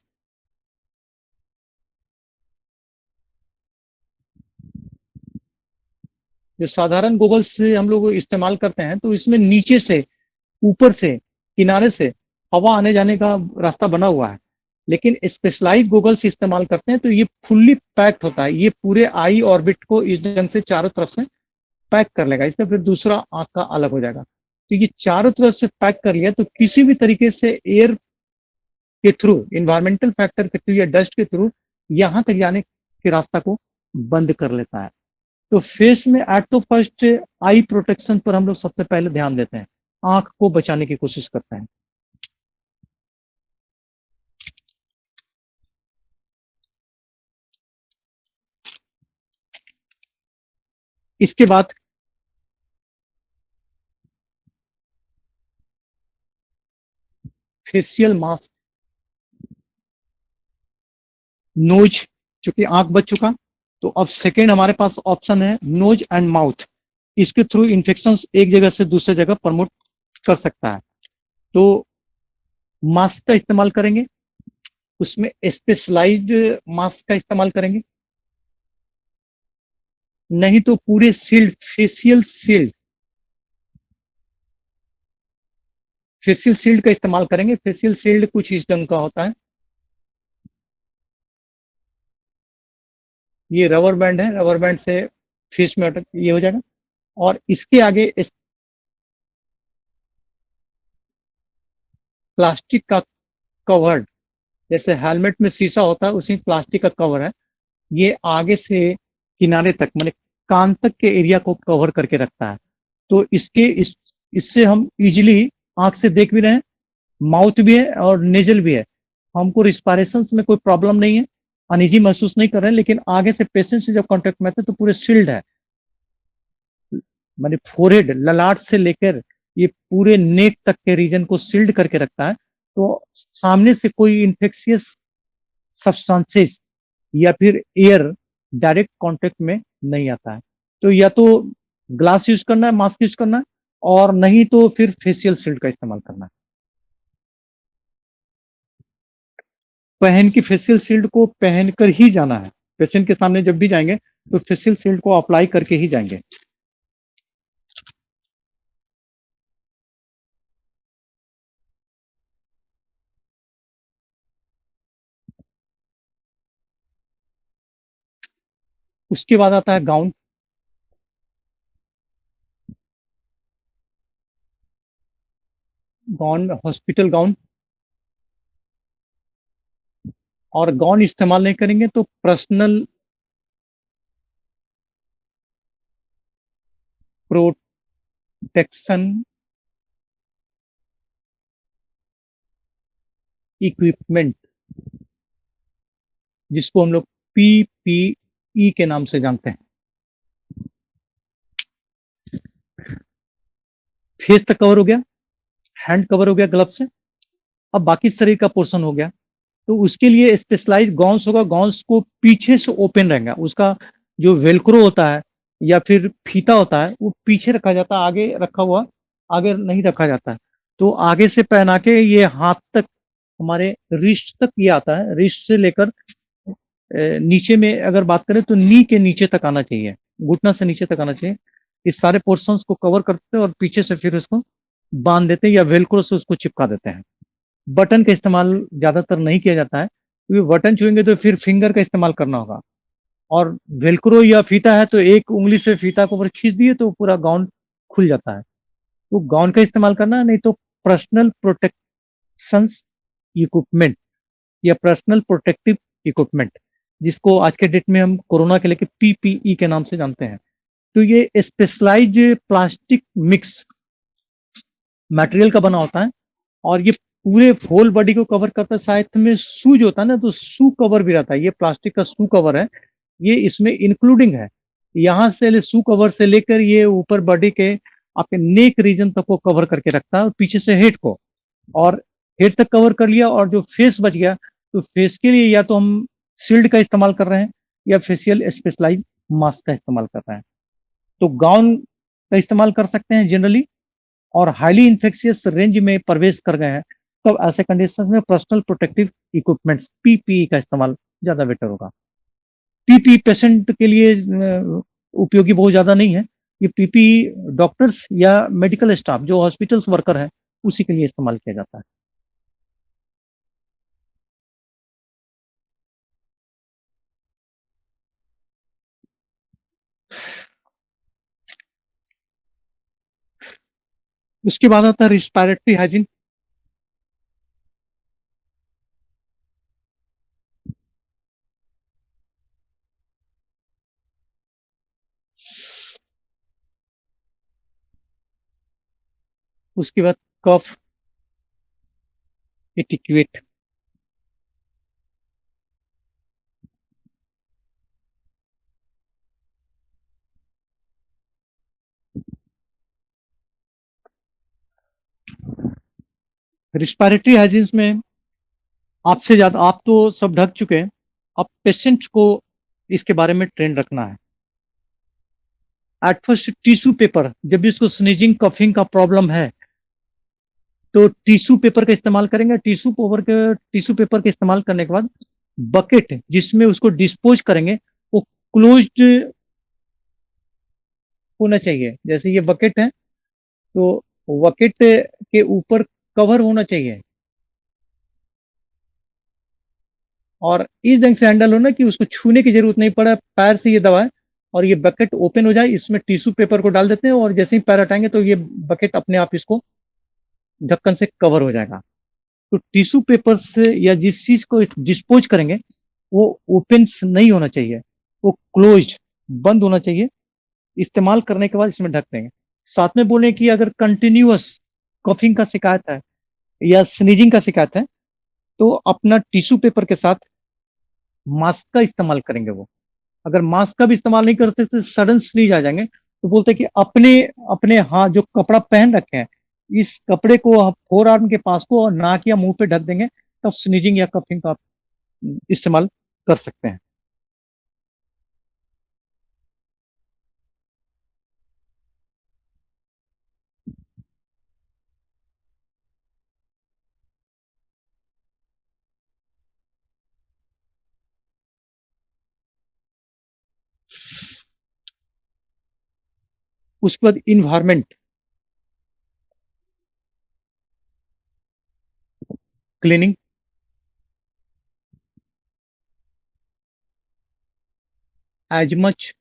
जो साधारण गोगल्स से हम लोग इस्तेमाल करते हैं तो इसमें नीचे से, ऊपर से, किनारे से हवा आने जाने का रास्ता बना हुआ है, लेकिन स्पेशलाइज गोगल्स इस्तेमाल करते हैं तो ये फुल्ली पैक्ड होता है, ये पूरे आई ऑर्बिट को इस ढंग से चारों तरफ से पैक कर लेगा, इससे फिर दूसरा आंख का अलग हो जाएगा। तो ये चारों तरफ से पैक कर लिया तो किसी भी तरीके से एयर के थ्रू, इन्वायरमेंटल फैक्टर के थ्रू या डस्ट के थ्रू यहां तक जाने के रास्ता को बंद कर लेता है। तो फेस में एट तो फर्स्ट आई प्रोटेक्शन पर हम लोग सबसे पहले ध्यान देते हैं, आंख को बचाने की कोशिश करते हैं। इसके बाद फेशियल मास्क, नोज, चूंकि आंख बच चुका तो अब सेकेंड हमारे पास ऑप्शन है नोज एंड माउथ। इसके थ्रू इन्फेक्शन एक जगह से दूसरे जगह प्रमोट कर सकता है। तो मास्क का इस्तेमाल करेंगे, उसमें स्पेशलाइज्ड मास्क का इस्तेमाल करेंगे, नहीं तो पूरे shield, facial shield, facial shield का इस्तेमाल करेंगे। फेशियल शील्ड कुछ इस ढंग का होता है, ये रबर बैंड है, रबर बैंड से फेस में अटक ये हो जाएगा। और इसके आगे प्लास्टिक का कवर्ड, जैसे हेलमेट में शीशा होता है उसी प्लास्टिक का कवर है, ये आगे से किनारे तक माने कान तक के एरिया को कवर करके रखता है। तो इससे हम इजीली आंख से देख भी रहे हैं, माउथ भी है और नेजल भी है, हमको रिस्पायरेशन में कोई प्रॉब्लम नहीं है, अनइजी महसूस नहीं कर रहे हैं। लेकिन आगे से पेशेंट से जब कांटेक्ट में आते हैं तो पूरे शील्ड है, माने फोरहेड, ललाट से लेकर ये पूरे नेक तक के रीजन को सील्ड करके रखता है। तो सामने से कोई इंफेक्शियस सब्सटेंसेस या फिर एयर डायरेक्ट कांटेक्ट में नहीं आता है। तो या तो ग्लास यूज करना है, मास्क यूज करना है, और नहीं तो फिर फेशियल शील्ड का इस्तेमाल करना है। पहन की फेशियल शील्ड को पहनकर ही जाना है, पेशेंट के सामने जब भी जाएंगे तो फेशियल शील्ड को अप्लाई करके ही जाएंगे। उसके बाद आता है गाउन। गाउन हॉस्पिटल गाउन, और गाउन इस्तेमाल नहीं करेंगे तो पर्सनल प्रोटेक्शन इक्विपमेंट, जिसको हम लोग पीपीई के नाम से जानते हैं। फेस तक कवर हो गया, हैंड कवर हो गया ग्लव से, अब बाकी शरीर का पोर्शन हो गया। तो उसके लिए स्पेशलाइज गाउन्स होगा, गाउन्स को पीछे से ओपन रहेगा, उसका जो वेलक्रो होता है या फिर फीता होता है वो पीछे रखा जाता है, आगे रखा हुआ आगे नहीं रखा जाता है। तो आगे से पहना के ये हाथ तक, हमारे रिस्ट तक ये आता है, रिस्ट से लेकर नीचे में अगर बात करें तो नी के नीचे तक आना चाहिए, घुटना से नीचे तक आना चाहिए। इस सारे पोर्शंस को कवर करते हैं और पीछे से फिर उसको बांध देते हैं या वेलक्रो से उसको चिपका देते हैं। बटन का इस्तेमाल ज्यादातर नहीं किया जाता है, क्योंकि बटन छुएंगे तो फिर फिंगर का इस्तेमाल करना होगा, और वेलक्रो या फीता है तो एक उंगली से फीता को ऊपर खींच दिए तो पूरा गाउन खुल जाता है। तो गाउन का इस्तेमाल करना, नहीं तो पर्सनल प्रोटेक्शन इक्विपमेंट या पर्सनल प्रोटेक्टिव इक्विपमेंट, जिसको आज के डेट में हम कोरोना के लेके पीपीई के नाम से जानते हैं। तो ये स्पेशलाइज प्लास्टिक मिक्स मटेरियल का बना होता है, और ये पूरे होल बॉडी को कवर करता है। साथ में शूज होता है ना, तो शू कवर भी रहता है, ये प्लास्टिक का शू कवर है, ये इसमें इंक्लूडिंग है। यहाँ से शू कवर से लेकर ये ऊपर बॉडी के आपके नेक रीजन तक को कवर करके रखता है, और पीछे से हेड को, और हेड तक कवर कर लिया, और जो फेस बच गया तो फेस के लिए या तो हम शील्ड का इस्तेमाल कर रहे हैं या फेशियल स्पेशलाइज मास्क का इस्तेमाल कर रहे हैं। तो गाउन का इस्तेमाल कर सकते हैं जनरली, और हाईली इन्फेक्शियस रेंज में प्रवेश कर गए हैं तो ऐसे कंडीशन में पर्सनल प्रोटेक्टिव इक्विपमेंट्स पीपीई का इस्तेमाल ज्यादा बेटर होगा। पीपीई पेशेंट के लिए उपयोगी बहुत ज्यादा नहीं है, ये पीपीई डॉक्टर्स या मेडिकल स्टाफ जो हॉस्पिटल्स वर्कर है उसी के लिए इस्तेमाल किया जाता है। उसके बाद आता है रिस्पायरेटरी हाइजीन। उसके बाद कफ एटिक्यूट। रिस्पायरेटरी हाइजीन में आपसे ज्यादा आप तो सब ढक चुके हैं, अब पेशेंट को इसके बारे में ट्रेन रखना है। एट फर्स्ट टिश्यू पेपर, जब भी उसको स्नीजिंग कफिंग का प्रॉब्लम है तो टिश्यू पेपर का इस्तेमाल करेंगे। टिश्यू पेपर का इस्तेमाल करने के बाद बकेट जिसमें उसको डिस्पोज करेंगे वो क्लोज्ड होना चाहिए। जैसे ये बकेट है तो बकेट के ऊपर कवर होना चाहिए और इस ढंग से हैंडल होना कि उसको छूने की जरूरत नहीं पड़े, पैर से ये दबाए और ये बकेट ओपन हो जाए। इसमें टिश्यू पेपर को डाल देते हैं और जैसे ही पैर हटाएंगे तो ये बकेट अपने आप इसको ढक्कन से कवर हो जाएगा। तो टिश्यू पेपर से या जिस चीज को डिस्पोज करेंगे वो ओपन नहीं होना चाहिए, वो क्लोज बंद होना चाहिए। इस्तेमाल करने के बाद इसमें ढक देंगे। साथ में बोले कि अगर कंटिन्यूअस कफिंग का शिकायत है या स्नीजिंग का शिकायत है तो अपना टिश्यू पेपर के साथ मास्क का इस्तेमाल करेंगे। वो अगर मास्क का भी इस्तेमाल नहीं करते तो सडन स्नीज आ जाएंगे तो बोलते कि अपने अपने हाथ जो कपड़ा पहन रखे हैं इस कपड़े को आप फोर आर्म के पास को और नाक या मुंह पे ढक देंगे, तब स्नीजिंग या कफिंग का आप इस्तेमाल कर सकते हैं। उसके बाद environment cleaning, as much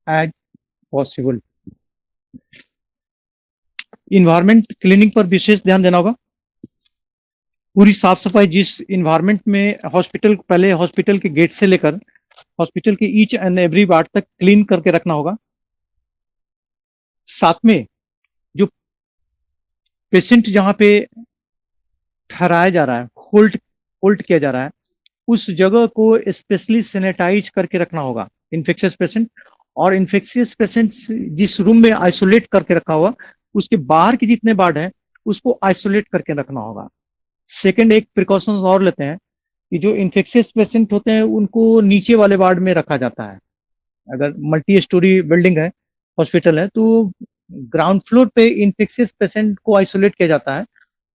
as possible. Environment cleaning पर विशेष ध्यान देना होगा। पूरी साफ सफाई जिस इन्वायरमेंट में हॉस्पिटल, पहले हॉस्पिटल के गेट से लेकर हॉस्पिटल के ईच एंड एवरी वार्ड तक क्लीन करके रखना होगा। साथ में जो पेशेंट जहां पे ठहराया जा रहा है, होल्ड होल्ड किया जा रहा है, उस जगह को स्पेशली सैनिटाइज करके रखना होगा इन्फेक्शियस पेशेंट। और इन्फेक्शियस पेशेंट जिस रूम में आइसोलेट करके रखा हुआ उसके बाहर के जितने वार्ड है उसको आइसोलेट करके रखना होगा। सेकंड एक प्रिकॉशंस और लेते हैं कि जो इन्फेक्शियस पेशेंट होते हैं उनको नीचे वाले वार्ड में रखा जाता है। अगर मल्टी स्टोरी बिल्डिंग है, हॉस्पिटल है, तो ग्राउंड फ्लोर पे इन्फेक्शियस पेशेंट को आइसोलेट किया जाता है।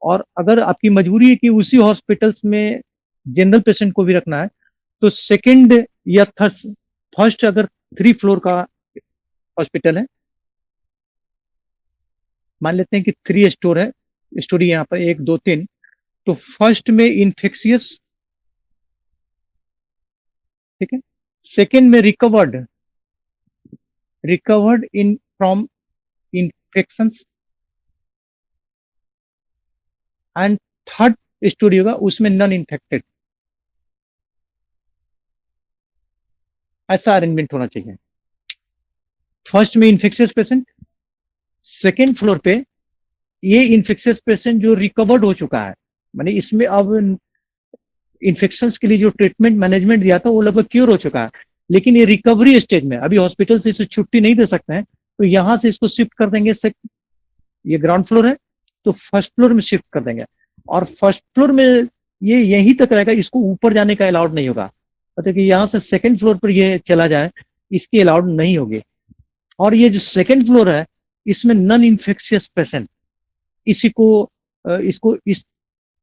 और अगर आपकी मजबूरी है कि उसी हॉस्पिटल्स में जनरल पेशेंट को भी रखना है तो सेकंड या थर्ड, फर्स्ट अगर 3 फ्लोर का हॉस्पिटल है, मान लेते हैं कि 3 स्टोर है, स्टोरी यहाँ पर 1 2 3, तो फर्स्ट में इन्फेक्शियस, ठीक है, सेकंड में recovered, recovered in from infections, and third story होगा उसमें नॉन इन्फेक्टेड। ऐसा अरेंजमेंट होना चाहिए। फर्स्ट में इन्फेक्शियस पेशेंट, सेकेंड फ्लोर पे ये इन्फेक्शियस पेशेंट जो रिकवर्ड हो चुका है, माने इसमें अब इन्फेक्शन के लिए जो ट्रीटमेंट मैनेजमेंट दिया था वो लगभग क्योर हो चुका है, लेकिन ये रिकवरी स्टेज में, अभी हॉस्पिटल से इसे छुट्टी नहीं दे सकते हैं तो यहां से इसको शिफ्ट कर देंगे। ये ग्राउंड फ्लोर है तो फर्स्ट फ्लोर में शिफ्ट कर देंगे और फर्स्ट फ्लोर में ये यहीं तक रहेगा, इसको ऊपर जाने का अलाउड नहीं होगा। मतलब कि यहाँ से सेकंड फ्लोर पर ये चला जाए, इसकी अलाउड नहीं होगी। और ये जो सेकंड फ्लोर है इसमें नॉन इन्फेक्शियस पेशेंट, इसी को इसको इस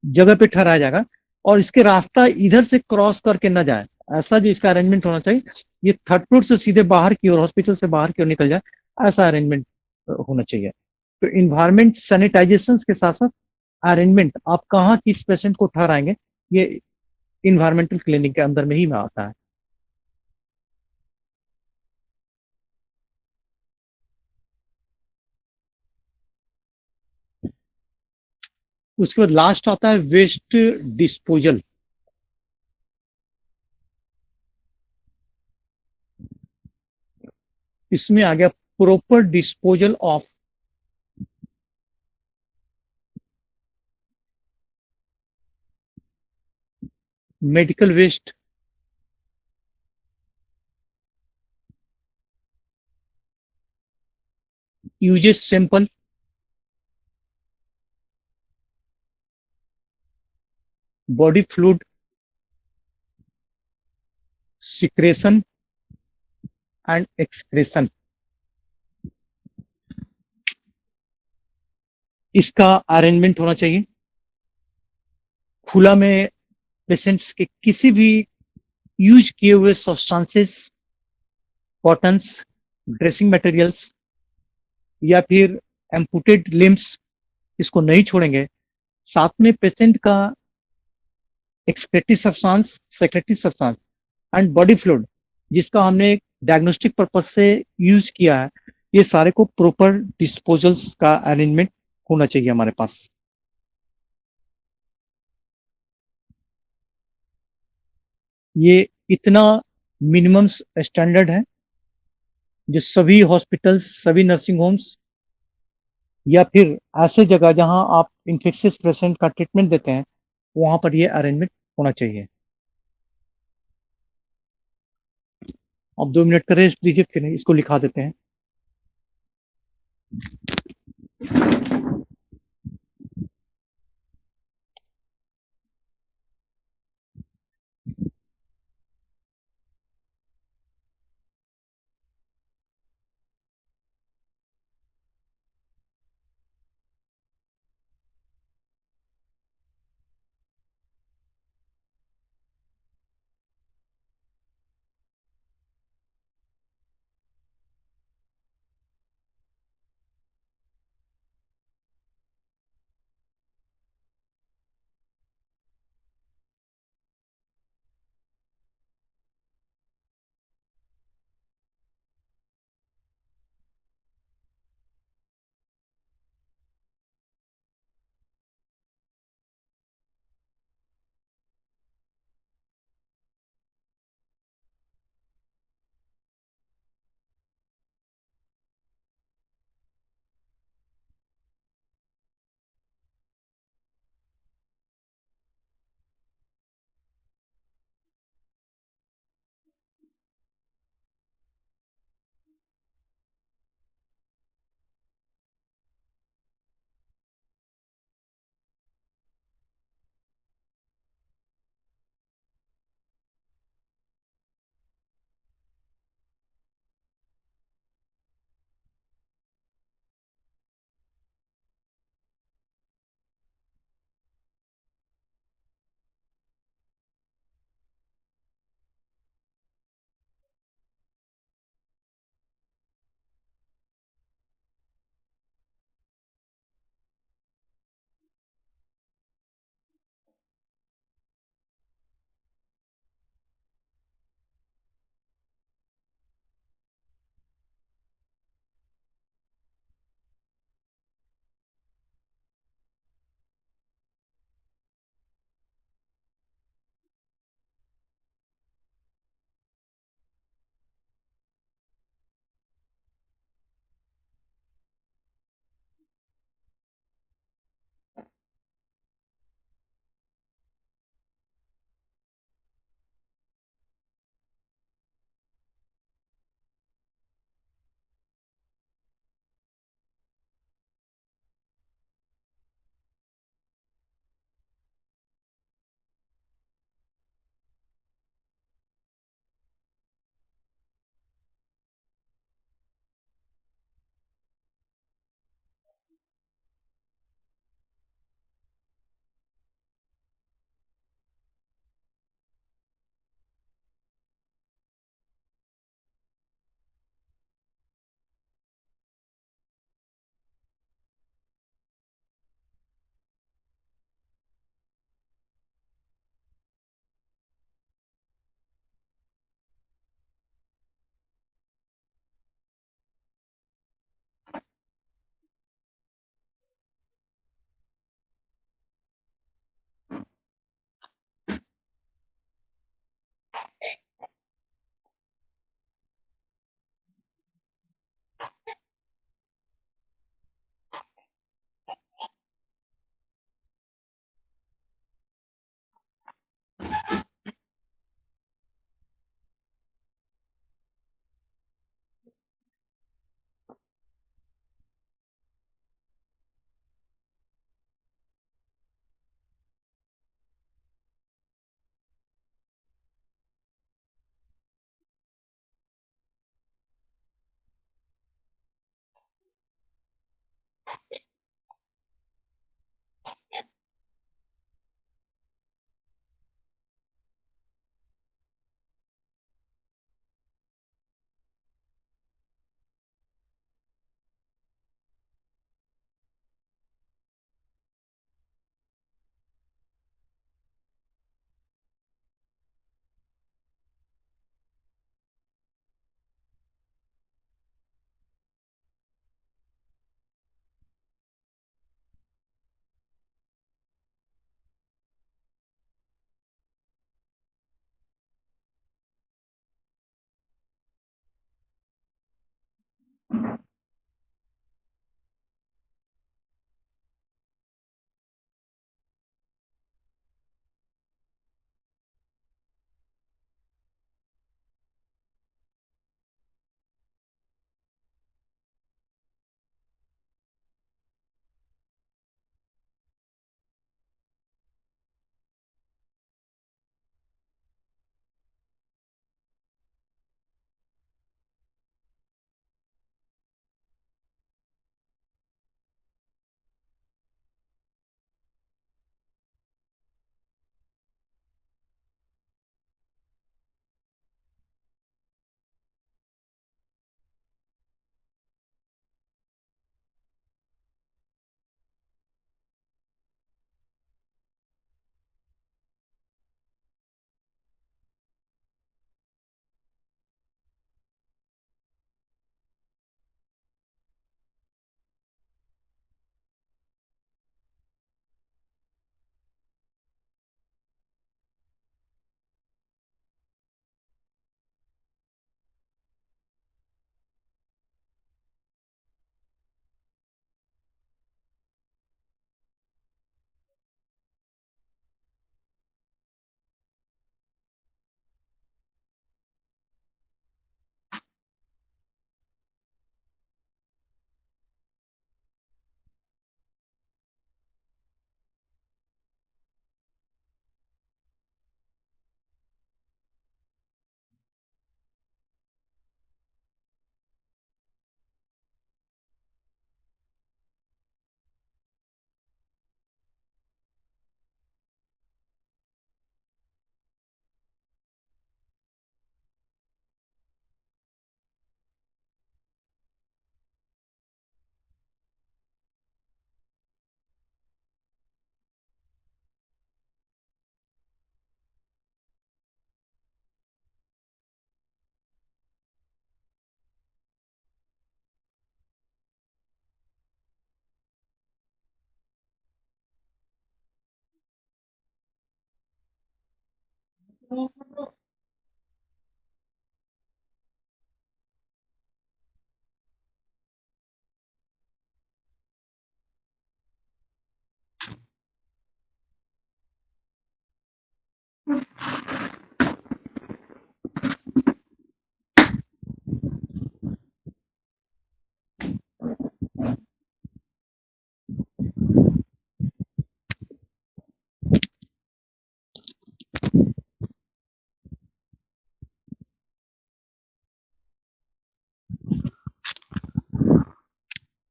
जगह पे ठहराया जाएगा और इसके रास्ता इधर से क्रॉस करके न जाए, ऐसा जो इसका अरेंजमेंट होना चाहिए। ये थर्ड फ्लोर से सीधे बाहर की ओर, हॉस्पिटल से बाहर की ओर निकल जाए, ऐसा अरेंजमेंट होना चाहिए। तो इन्वायरमेंट सैनिटाइजेशन के साथ साथ अरेंजमेंट आप कहाँ किस पेशेंट को ठहराएंगे ये इन्वायरमेंटल क्लिनिक के अंदर में ही में आता है। उसके बाद लास्ट आता है वेस्ट डिस्पोजल। इसमें आ गया proper disposal of medical waste, uses sample, body fluid, secretion and excretion, इसका अरेंजमेंट होना चाहिए। खुला में पेशेंट्स के किसी भी यूज किए हुए सब्सटेंसेस, कॉटन्स, ड्रेसिंग मटेरियल्स या फिर एम्पुटेड लिम्स, इसको नहीं छोड़ेंगे। साथ में पेशेंट का excretory substance, secretary substance and body fluid, जिसका हमने डायग्नोस्टिक पर्पज से यूज किया है, ये सारे को प्रॉपर डिस्पोजल्स का अरेंजमेंट होना चाहिए हमारे पास। ये इतना मिनिमम स्टैंडर्ड है जो सभी हॉस्पिटल्स, सभी नर्सिंग होम्स या फिर ऐसे जगह जहां आप इंफेक्शियस पेशेंट का ट्रीटमेंट देते हैं, वहां पर ये अरेंजमेंट होना चाहिए। अब 2 मिनट का रेस्ट दीजिए, फिर इसको लिखा देते हैं।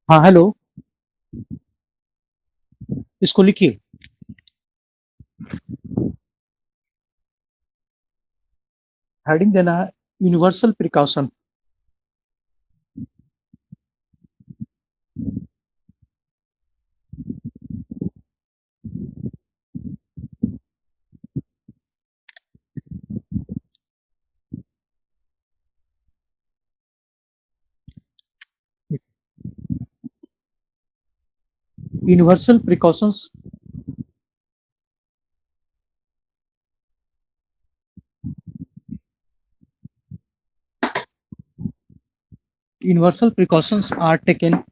हाँ, हेलो। इसको लिखिए। हेडिंग देना है universal precaution. Universal precautions universal precautions are taken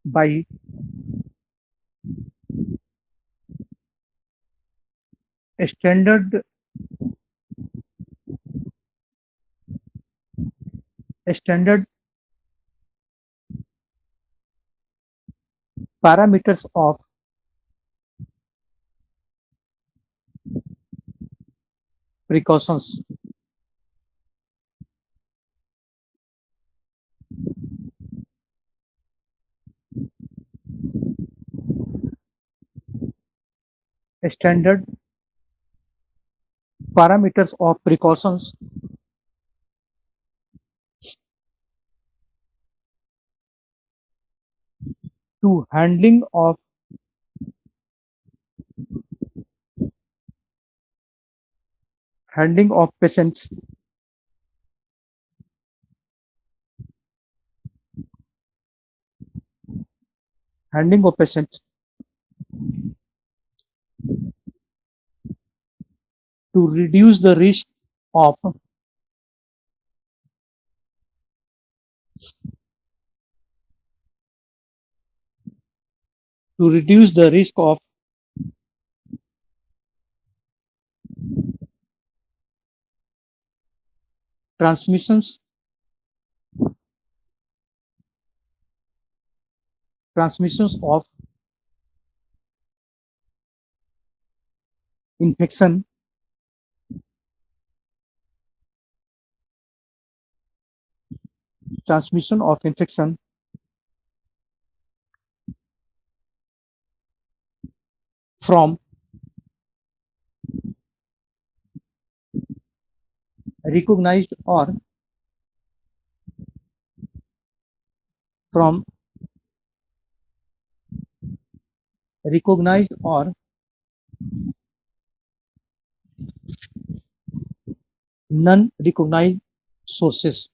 by standard standard parameters of precautions. Standard parameters of precautions to handling of patients, handling of patients to reduce the risk of to reduce the risk of transmissions transmissions of infection transmission of infection from recognized or from recognized or non-recognized sources.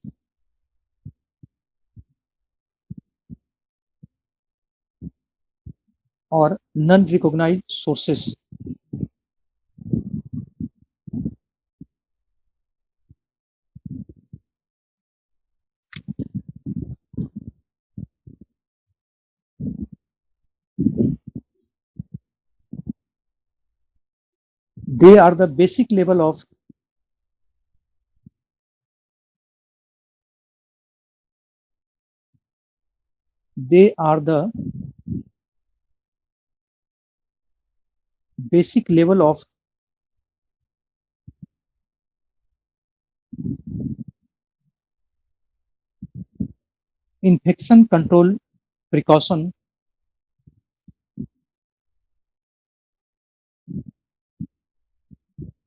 Or non-recognized sources. They are the basic level of they are the basic level of infection control precaution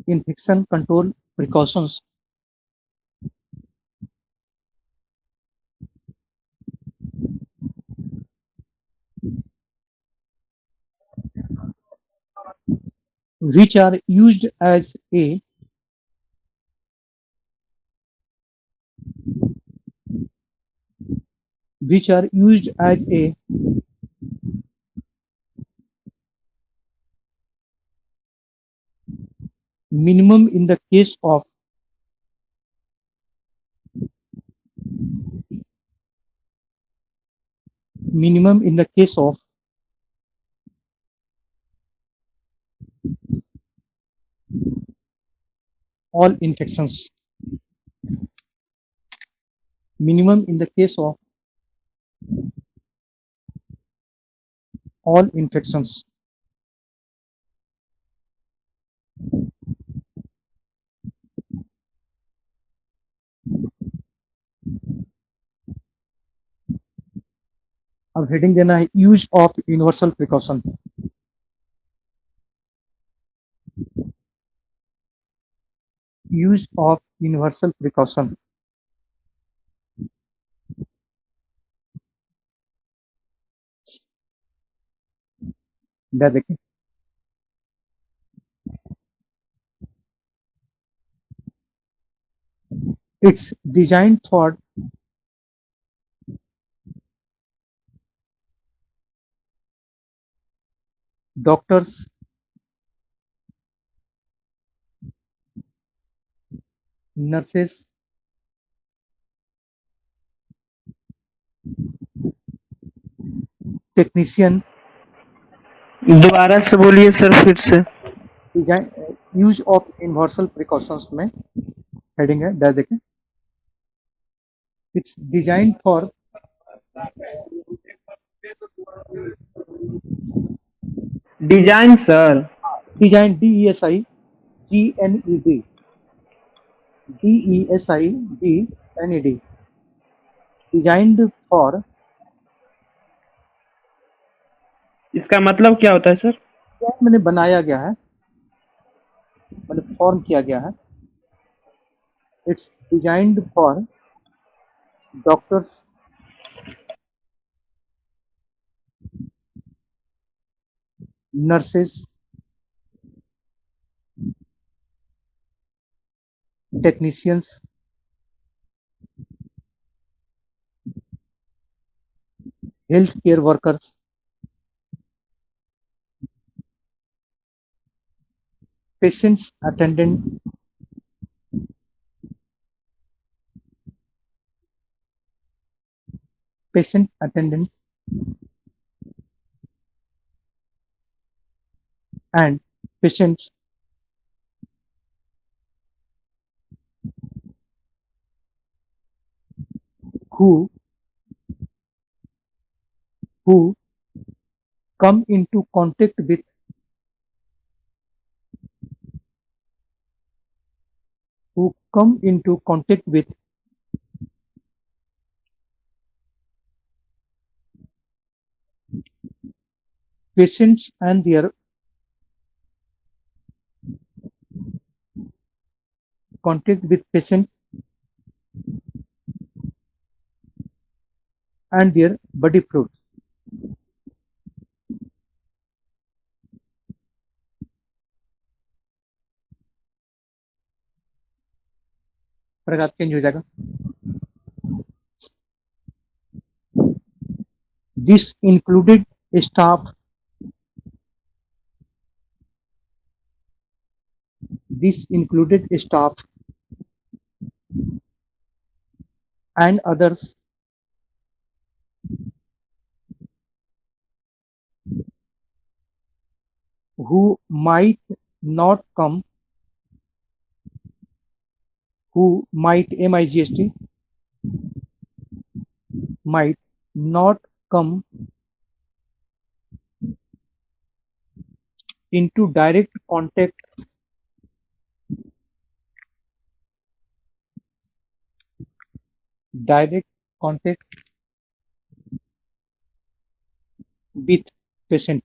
infection control precautions which are used as a which are used as a minimum in the case of minimum in the case of all infections. Minimum in the case of all infections. अब heading देना है use of universal precaution. Use of universal precaution. देखिए it's designed for doctors, nurses, technician. दोबारा से बोलिए sir फिर से. Design use of universal precautions में हेडिंग है देखें it's design for design sir design DESIGNED DESIGNED, designed for, इसका मतलब क्या होता है सर? मैंने बनाया गया है, मैंने फॉर्म किया गया है। It's designed for doctors, nurses, technicians, health care workers, patients attendant, patient attendant, and patients who who come into contact with who come into contact with patients and their contact with patient and their body fluids. प्रकार change हो जाएगा। This included staff. This included staff and others who might not come, who might MIGST might not come into direct contact with patient.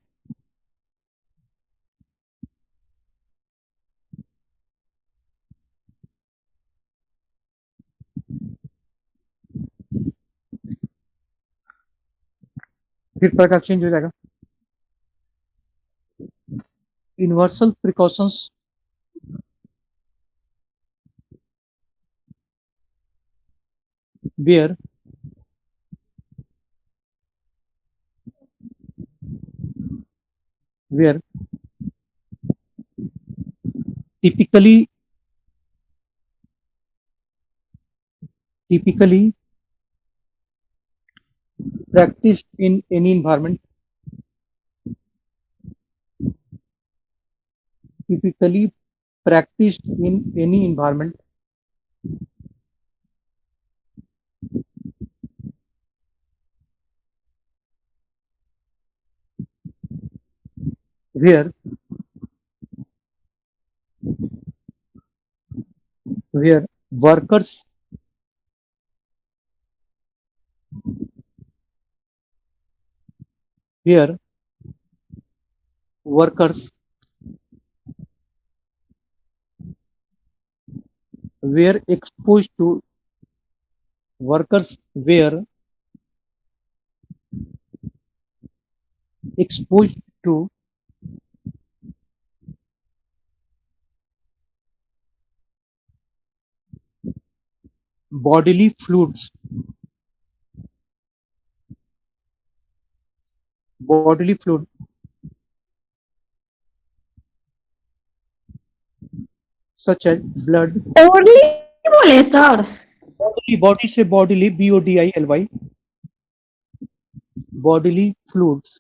फिर प्रकार change हो जाएगा। Universal precautions where where typically practiced in any environment, typically practiced in any environment where where workers where workers were exposed to workers were exposed to bodily fluids, bodily fluid such as blood, orally बोले sir. body से bodily BODILY, bodily fluids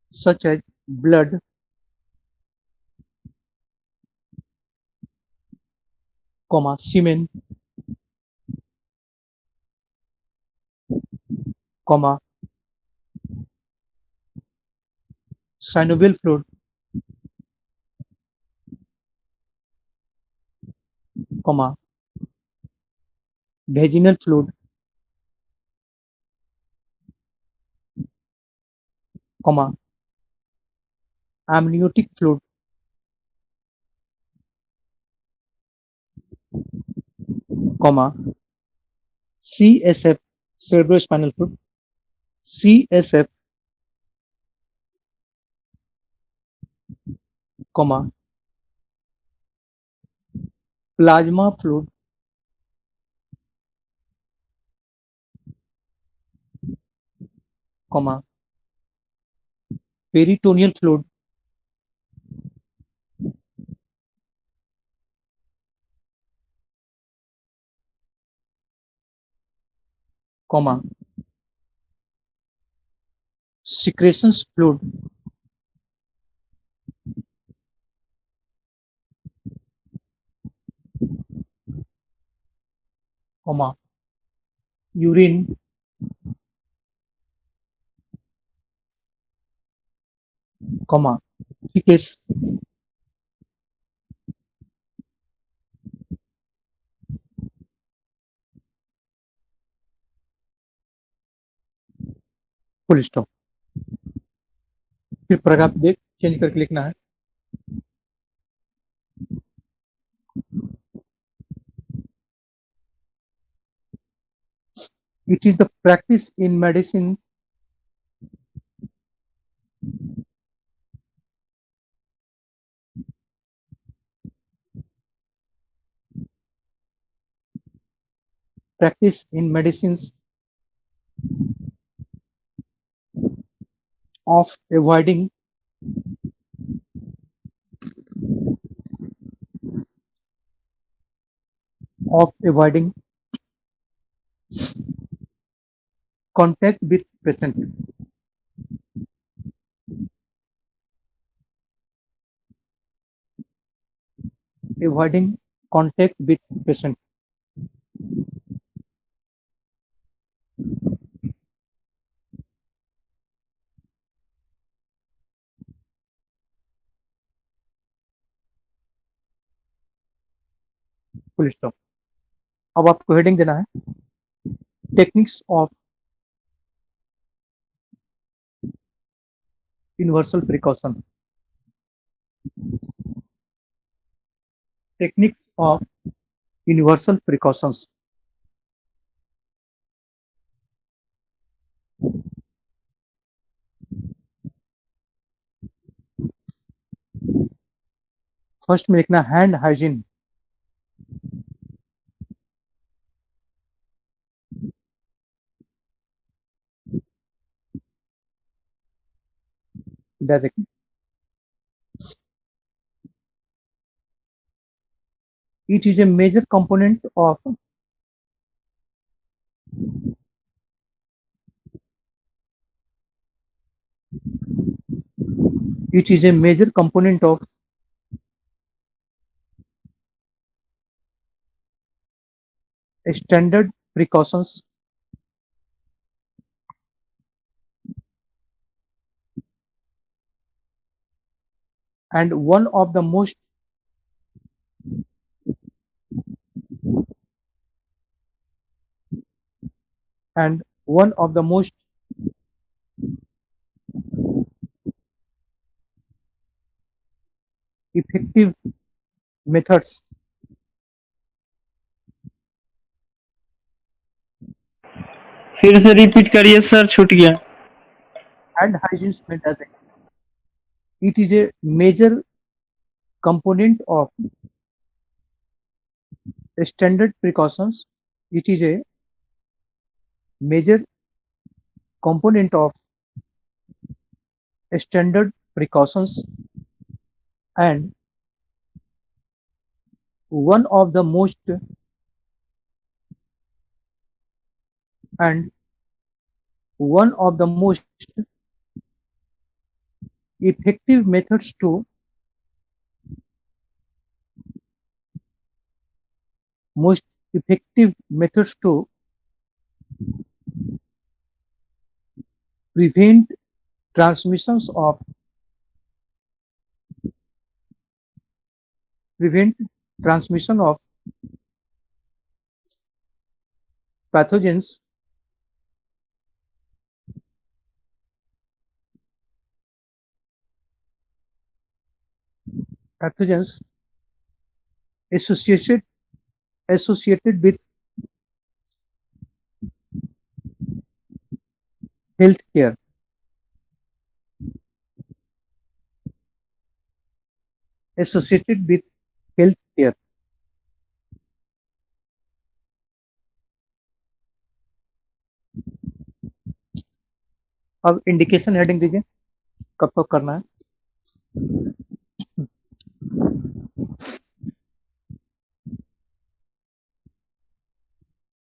such as blood, semen, synovial fluid, comma, vaginal fluid, comma, amniotic fluid, comma, CSF, cerebrospinal fluid, CSF, comma, plasma fluid, comma, peritoneal fluid, comma, secretions fluid, comma, urine, comma, feces, full stop. फिर paragraph देख change करके लिखना है। It is the practice in medicine medicines of avoiding contact with patient, avoiding contact with patient, full stop. अब आपको heading देना है techniques of universal precaution, techniques of universal precautions. First में लिखना हैंड हाइजीन, देखिए it is a major component of standard precautions and one of the most effective methods फिर से repeat करिए सर, छूट गया। and hygiene standard. It is a major component of standard precautions. It is a major component of standard precautions and one of the most effective methods to prevent transmissions of transmission of pathogens pathogens associated with healthcare. Associated with healthcare. अब indication heading दीजिए कब कब करना है.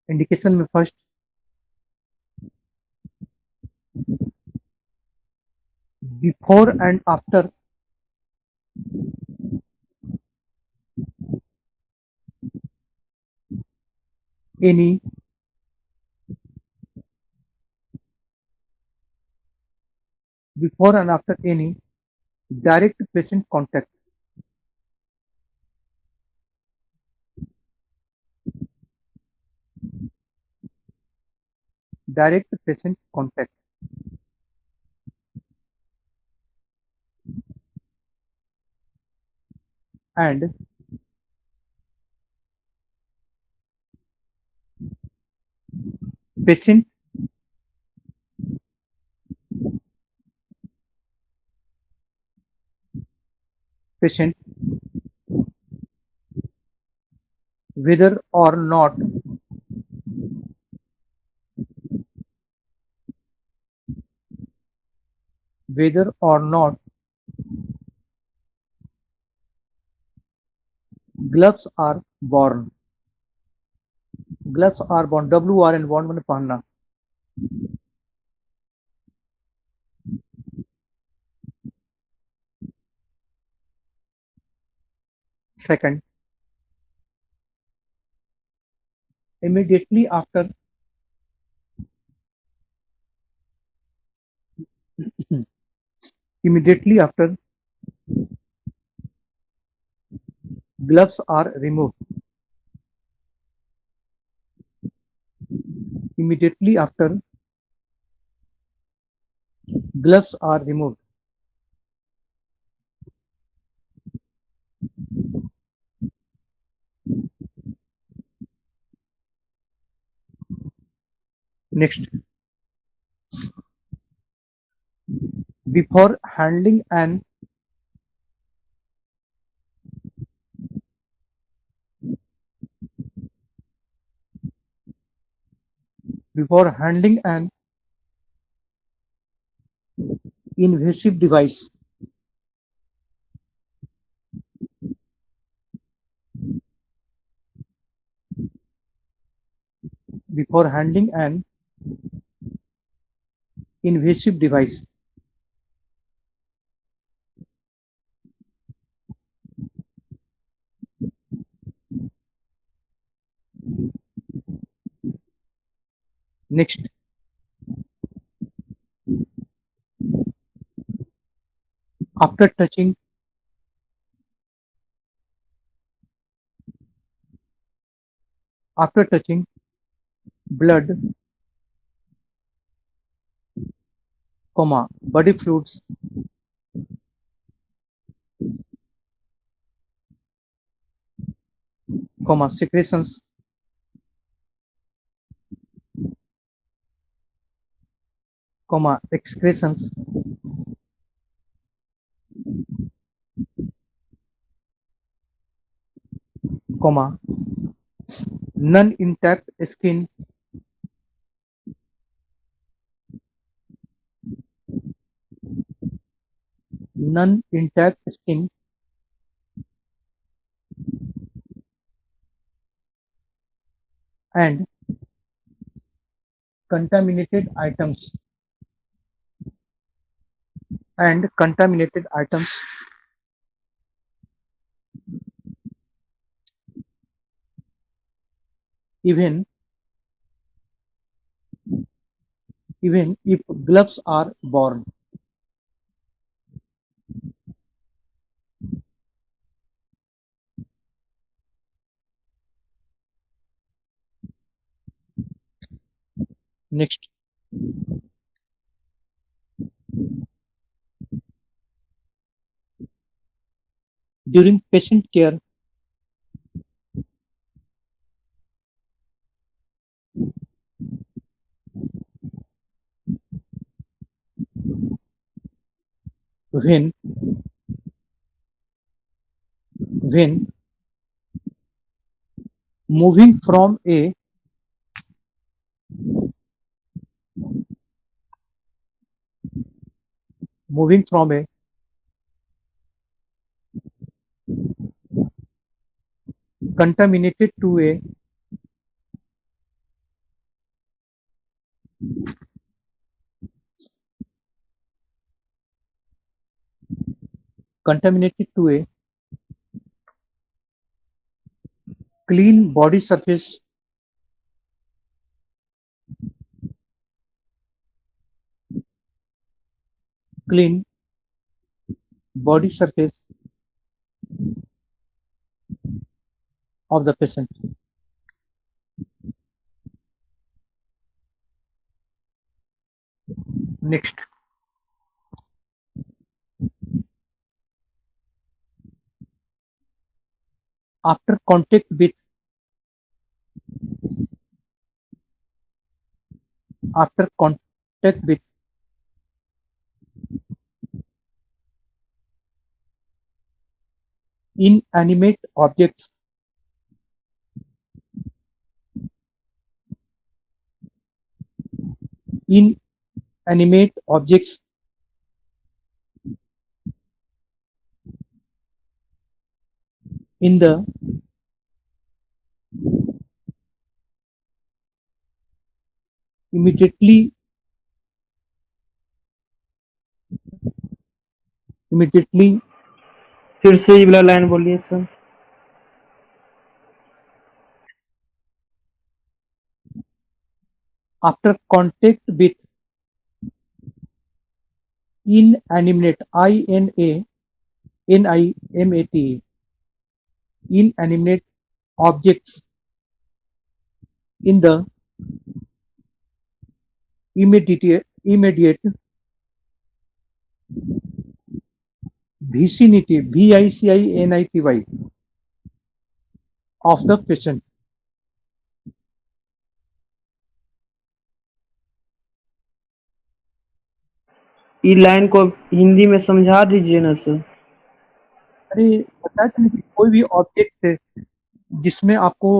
Indication में first before and after any before and after any direct patient contact. Direct patient contact. And patient patient whether or not whether or not gloves are worn. Gloves are worn. WR and worn मैंने पहनना. Second, immediately after immediately after gloves are removed. Immediately after gloves are removed. Next, before handling an before handling an invasive device. Before handling an invasive device. Next, after touching blood, body fluids, secretions, excretions, non-intact skin, non-intact skin, and contaminated items, even if gloves are worn. Next, during patient care, when when moving from a moving from a contaminated to a contaminated to a clean body surface, clean body surface of the patient. Next, after contact with after contact with inanimate objects, inanimate objects in the immediately फिर से ये वाला line बोलिए sir. after contact with inanimate INANIMATE inanimate objects in the immediate vicinity VICINITY of the patient. ये line को हिंदी में समझा दीजिए ना सर। अरे बताया था ना कि कोई भी ऑब्जेक्ट जिसमें आपको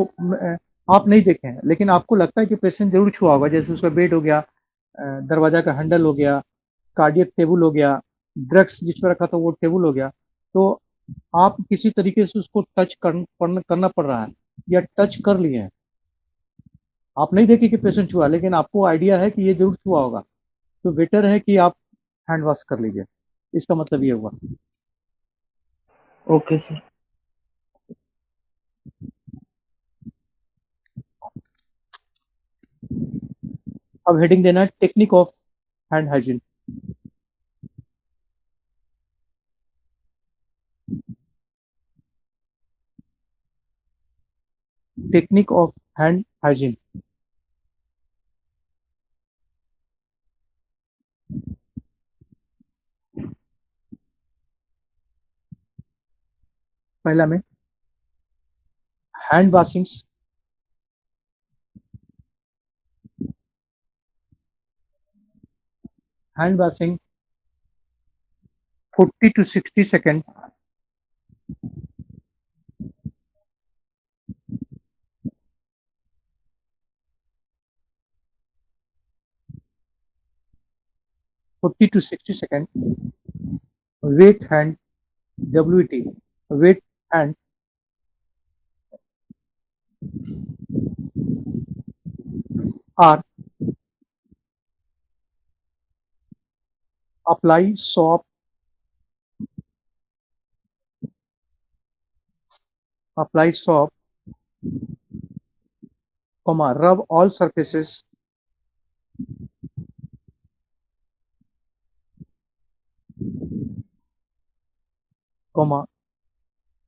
आप नहीं देखे हैं लेकिन आपको लगता है कि पेशेंट जरूर छुआ होगा, जैसे उसका बेड हो गया, दरवाजा का हैंडल हो गया, कार्डियक टेबल हो गया, ड्रग्स जिस पर रखा था वो टेबल हो गया, तो आप किसी तरीके से उसको करना पड़ रहा है या टच कर लिए हैं। आप नहीं देखे कि पेशेंट छुआ, लेकिन आपको आइडिया है कि ये जरूर छुआ होगा, तो बेटर है कि आप हैंड वॉश कर लीजिए। इसका मतलब ये हुआ। Okay sir. अब हेडिंग देना है technique of hand hygiene. Technique of hand hygiene. पहला में hand washing, hand washing 40 to 60 second, wet hand WT, wet hand or apply soap, rub all surfaces,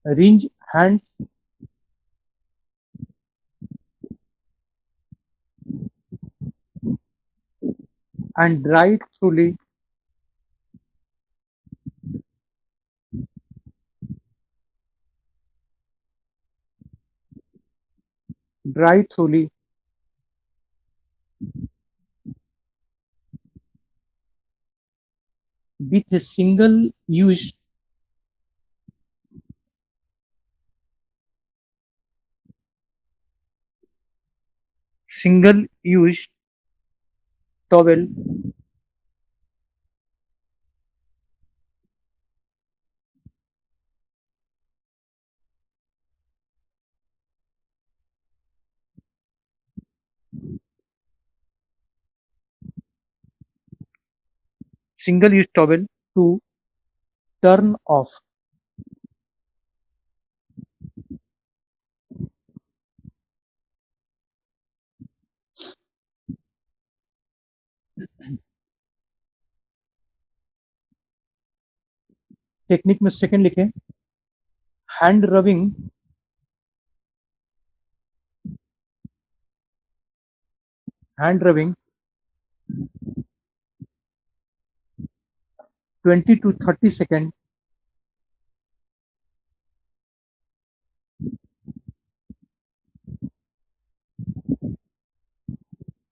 rinse hands and dry thoroughly. Dry thoroughly with a single use towel. Single-use towel to turn off. Technique में second लिखें, hand rubbing hand rubbing 20 to 30 seconds.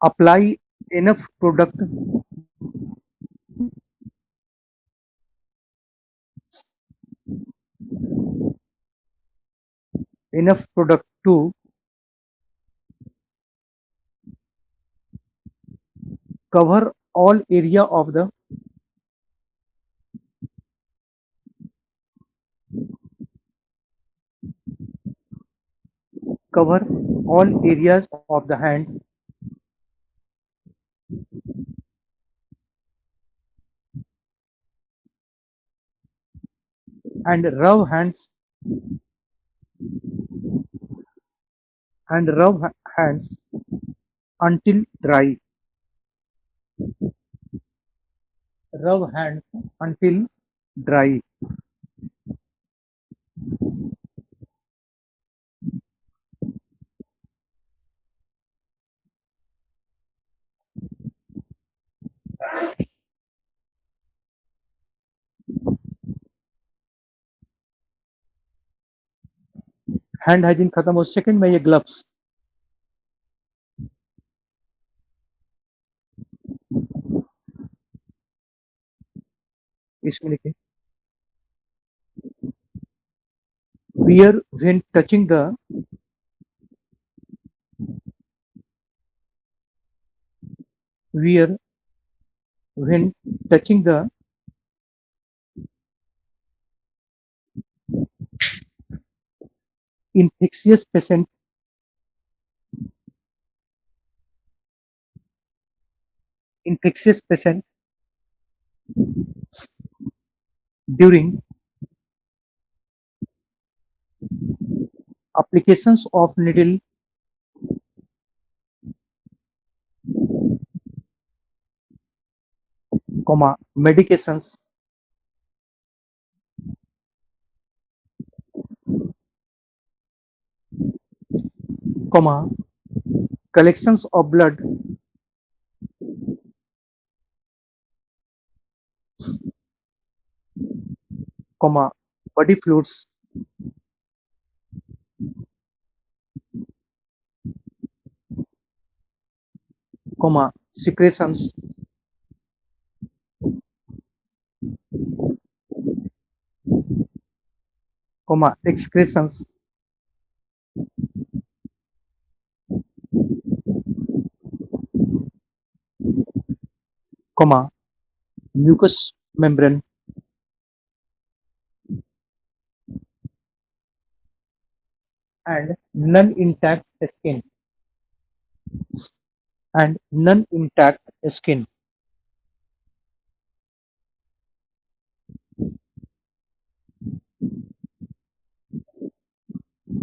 Apply enough product to cover all area of the cover all areas of the hand and rub hands until dry. Rub hands until dry. Hand hygiene खत्म हो, second में ये gloves इसमें लिखे, wear when touching the wear when touching the infectious patient during applications of needle, medications, collections of blood, body fluids, secretions, excretions, mucous membrane, and non-intact skin.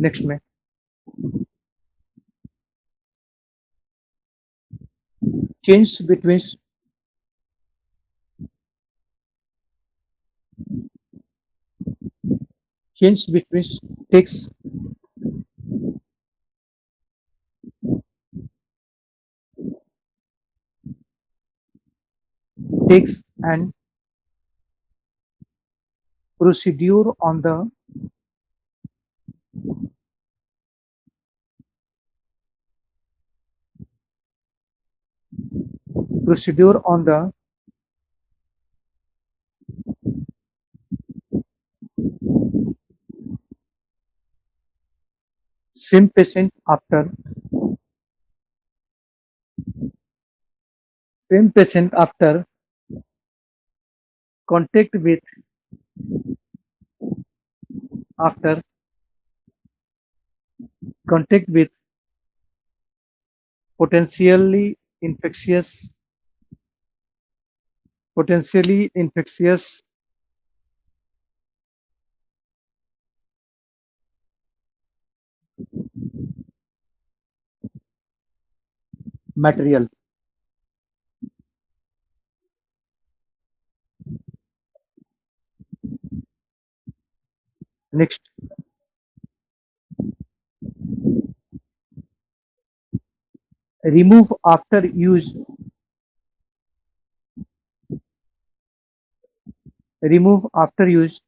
Next में change between takes takes an procedure on the procedure on the same patient after contact with after contact with potentially infectious potentially infectious material. Next, remove after use. Remove after use,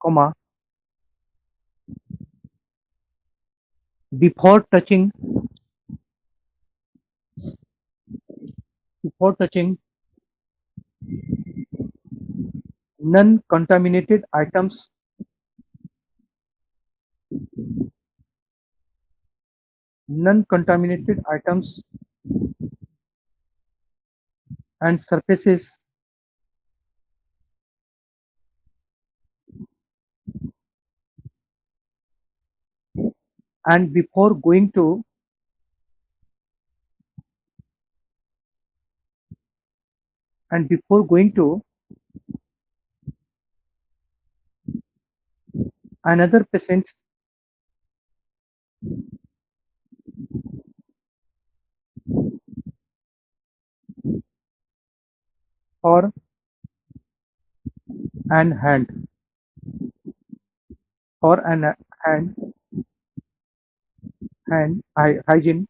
comma, before touching before touching non-contaminated items non-contaminated items and surfaces and before going to another patient or an hand or an hand hygiene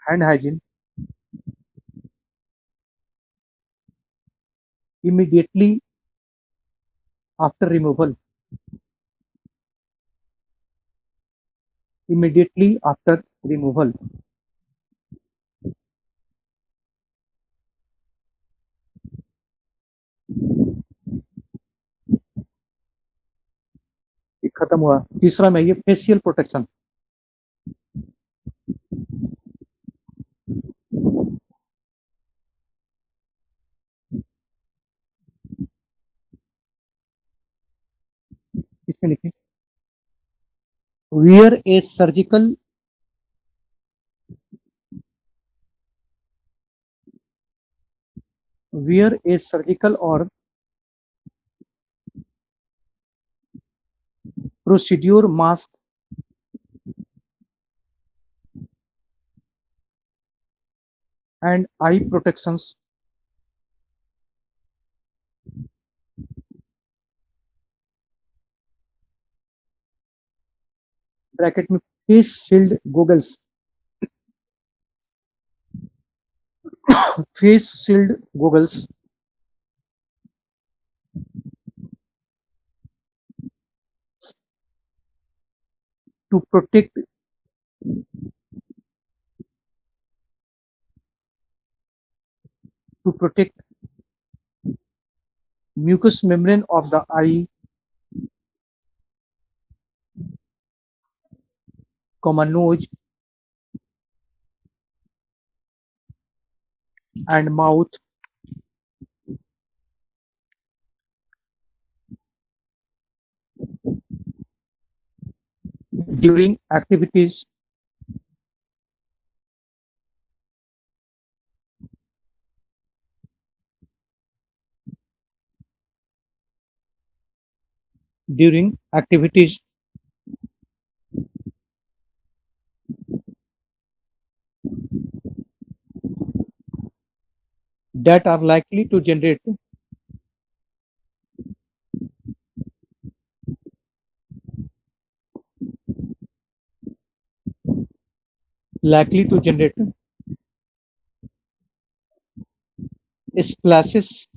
hand hygiene immediately after removal immediately after removal. ये खत्म हुआ। तीसरा में ये facial protection. इसमें लिखिए wear a surgical or procedure mask and eye protections bracket में face shield goggles face shield goggles to protect mucous membrane of the eye, nose and mouth during activities during activities that are likely to generate likely to generate splashes,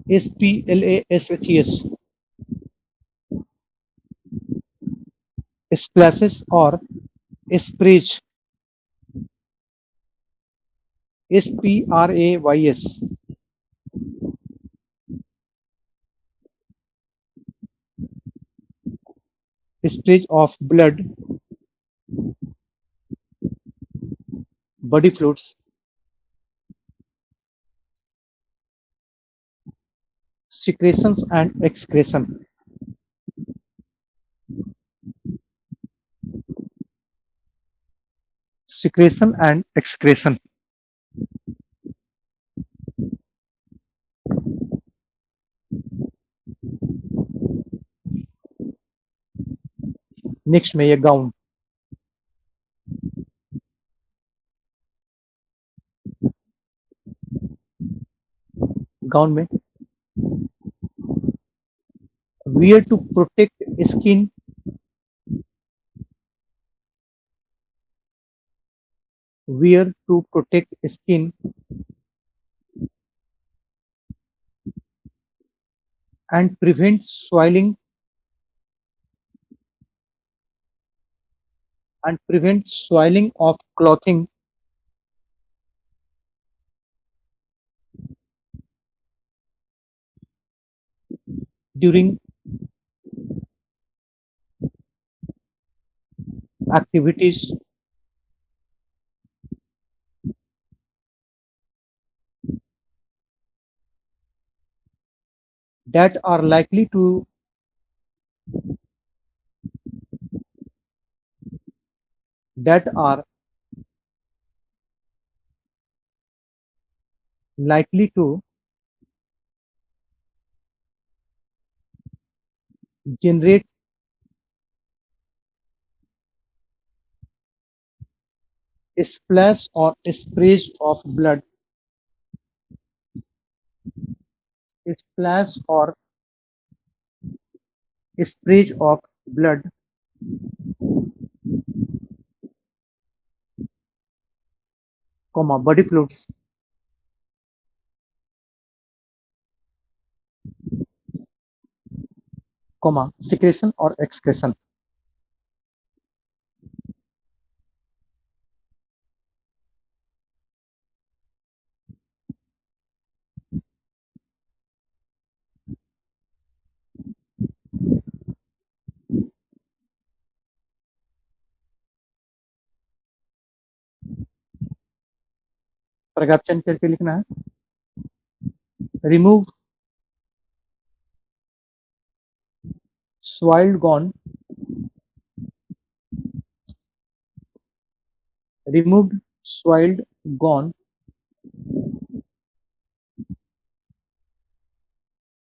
splashes, splashes or sprays, sprays, sprays of blood, body fluids, secretions and excretion. Secretion and excretion. Next में ये gown, gown में wear to protect skin, wear to protect skin and prevent soiling of clothing during activities that are likely to that are likely to generate splash or sprays of blood, splash or sprays of blood, comma body fluids, comma secretion or excretion. Paragraph change करके लिखना है, remove soiled gone, removed soiled gone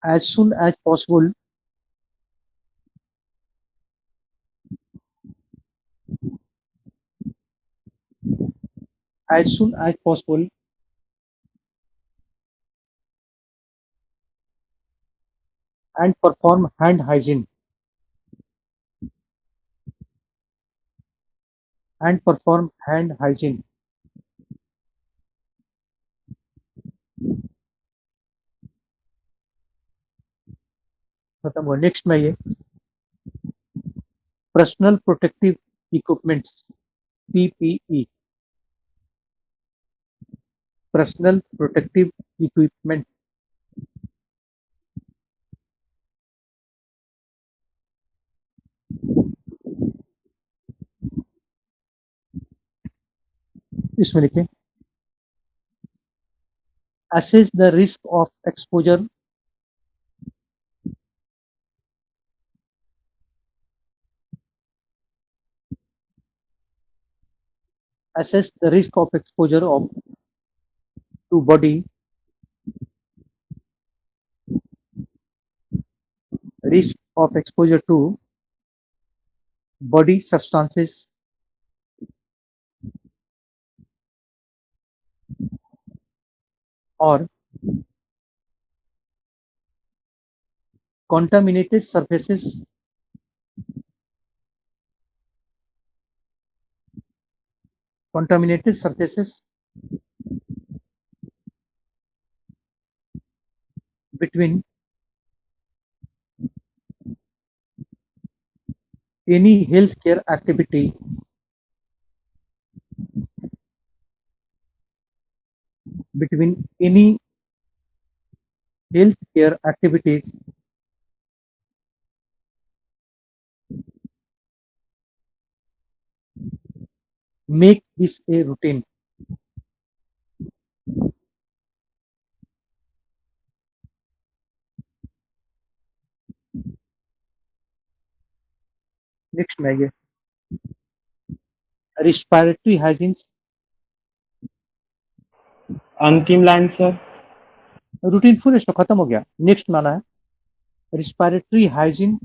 as soon as possible, as soon as possible, and perform hand hygiene, and perform hand hygiene. खत्म हुआ। Next में ये personal protective equipments, PPE, personal protective equipment, इसमें लिखे assess the risk of exposure, assess the risk of exposure of to body, risk of exposure to body substances or contaminated surfaces contaminated surfaces between any healthcare activity between any healthcare activities make this a routine. Next में आइए respiratory hygiene. अंतिम line sir. Routine full इसका खत्म हो गया। Next माना है respiratory hygiene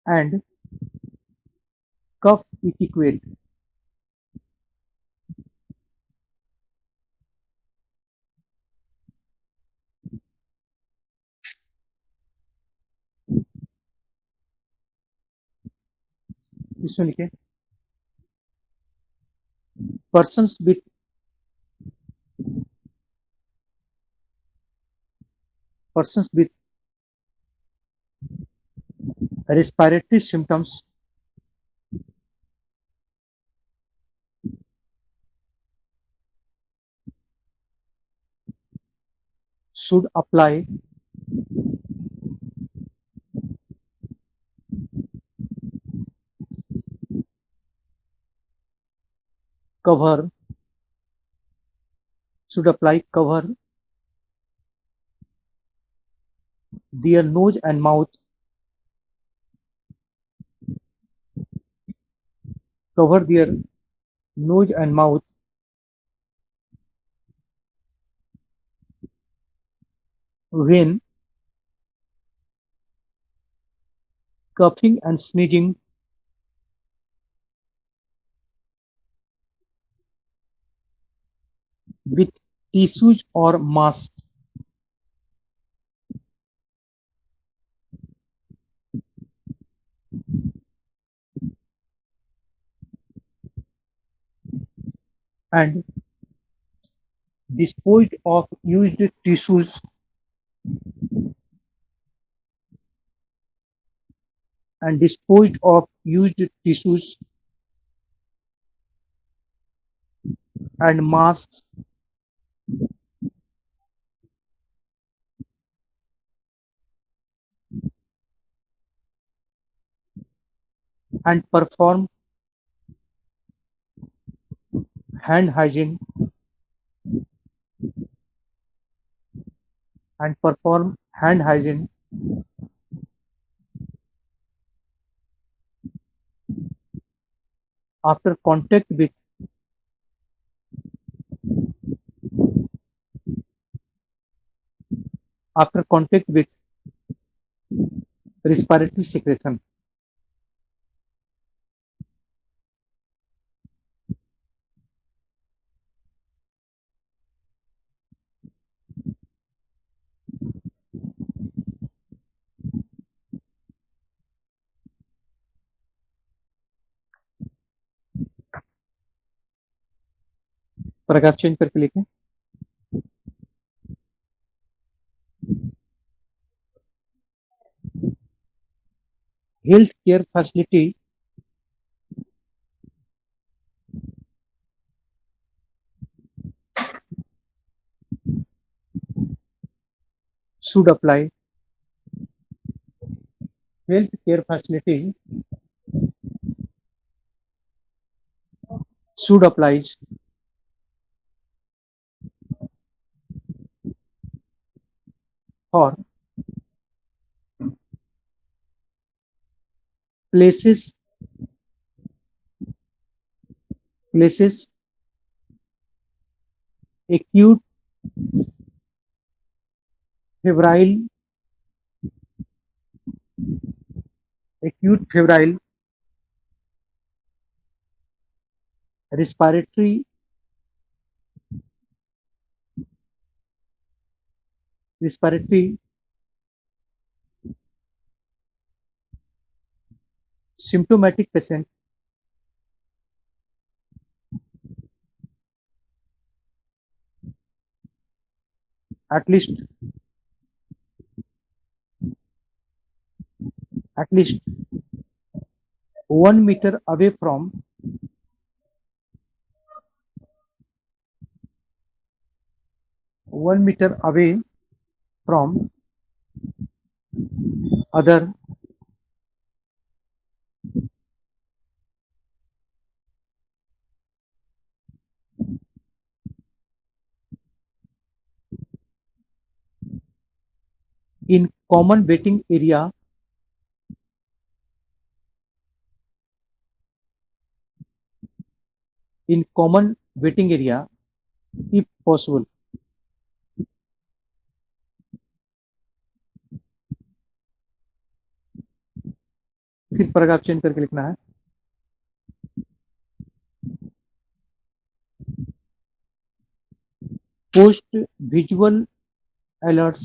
and cough etiquette. इसमें लिखे persons with respiratory symptoms should apply cover their nose and mouth when coughing and sneezing with tissues or masks. And disposed of used tissues and masks and perform hand hygiene after contact with respiratory secretion. Paragraph change करके लिखें health care facility should apply for places acute febrile respiratory symptomatic patient, at least 1 meter away from other in common waiting area if possible. फिर paragraph change करके लिखना है, post visual alerts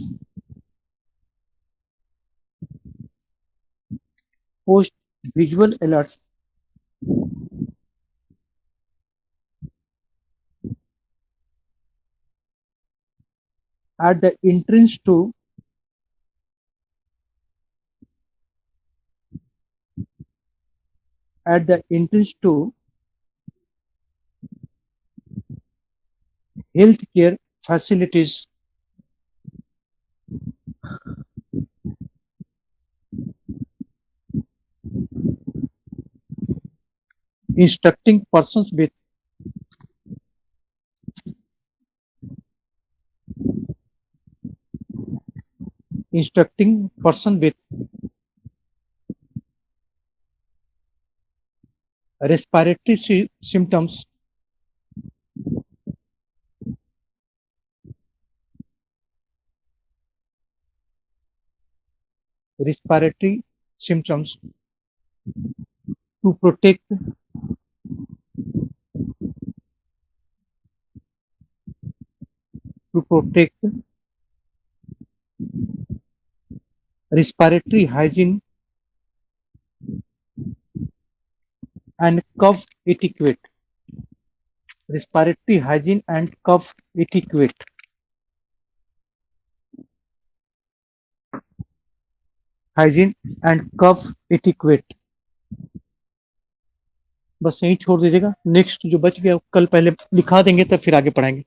at the entrance to healthcare facilities instructing persons with respiratory symptoms to protect respiratory hygiene and cough etiquette. Respiratory hygiene and cough etiquette. Hygiene and cough etiquette. बस यही छोड़ दीजिएगा, next जो बच गया कल पहले लिखा देंगे तब फिर आगे पढ़ाएंगे।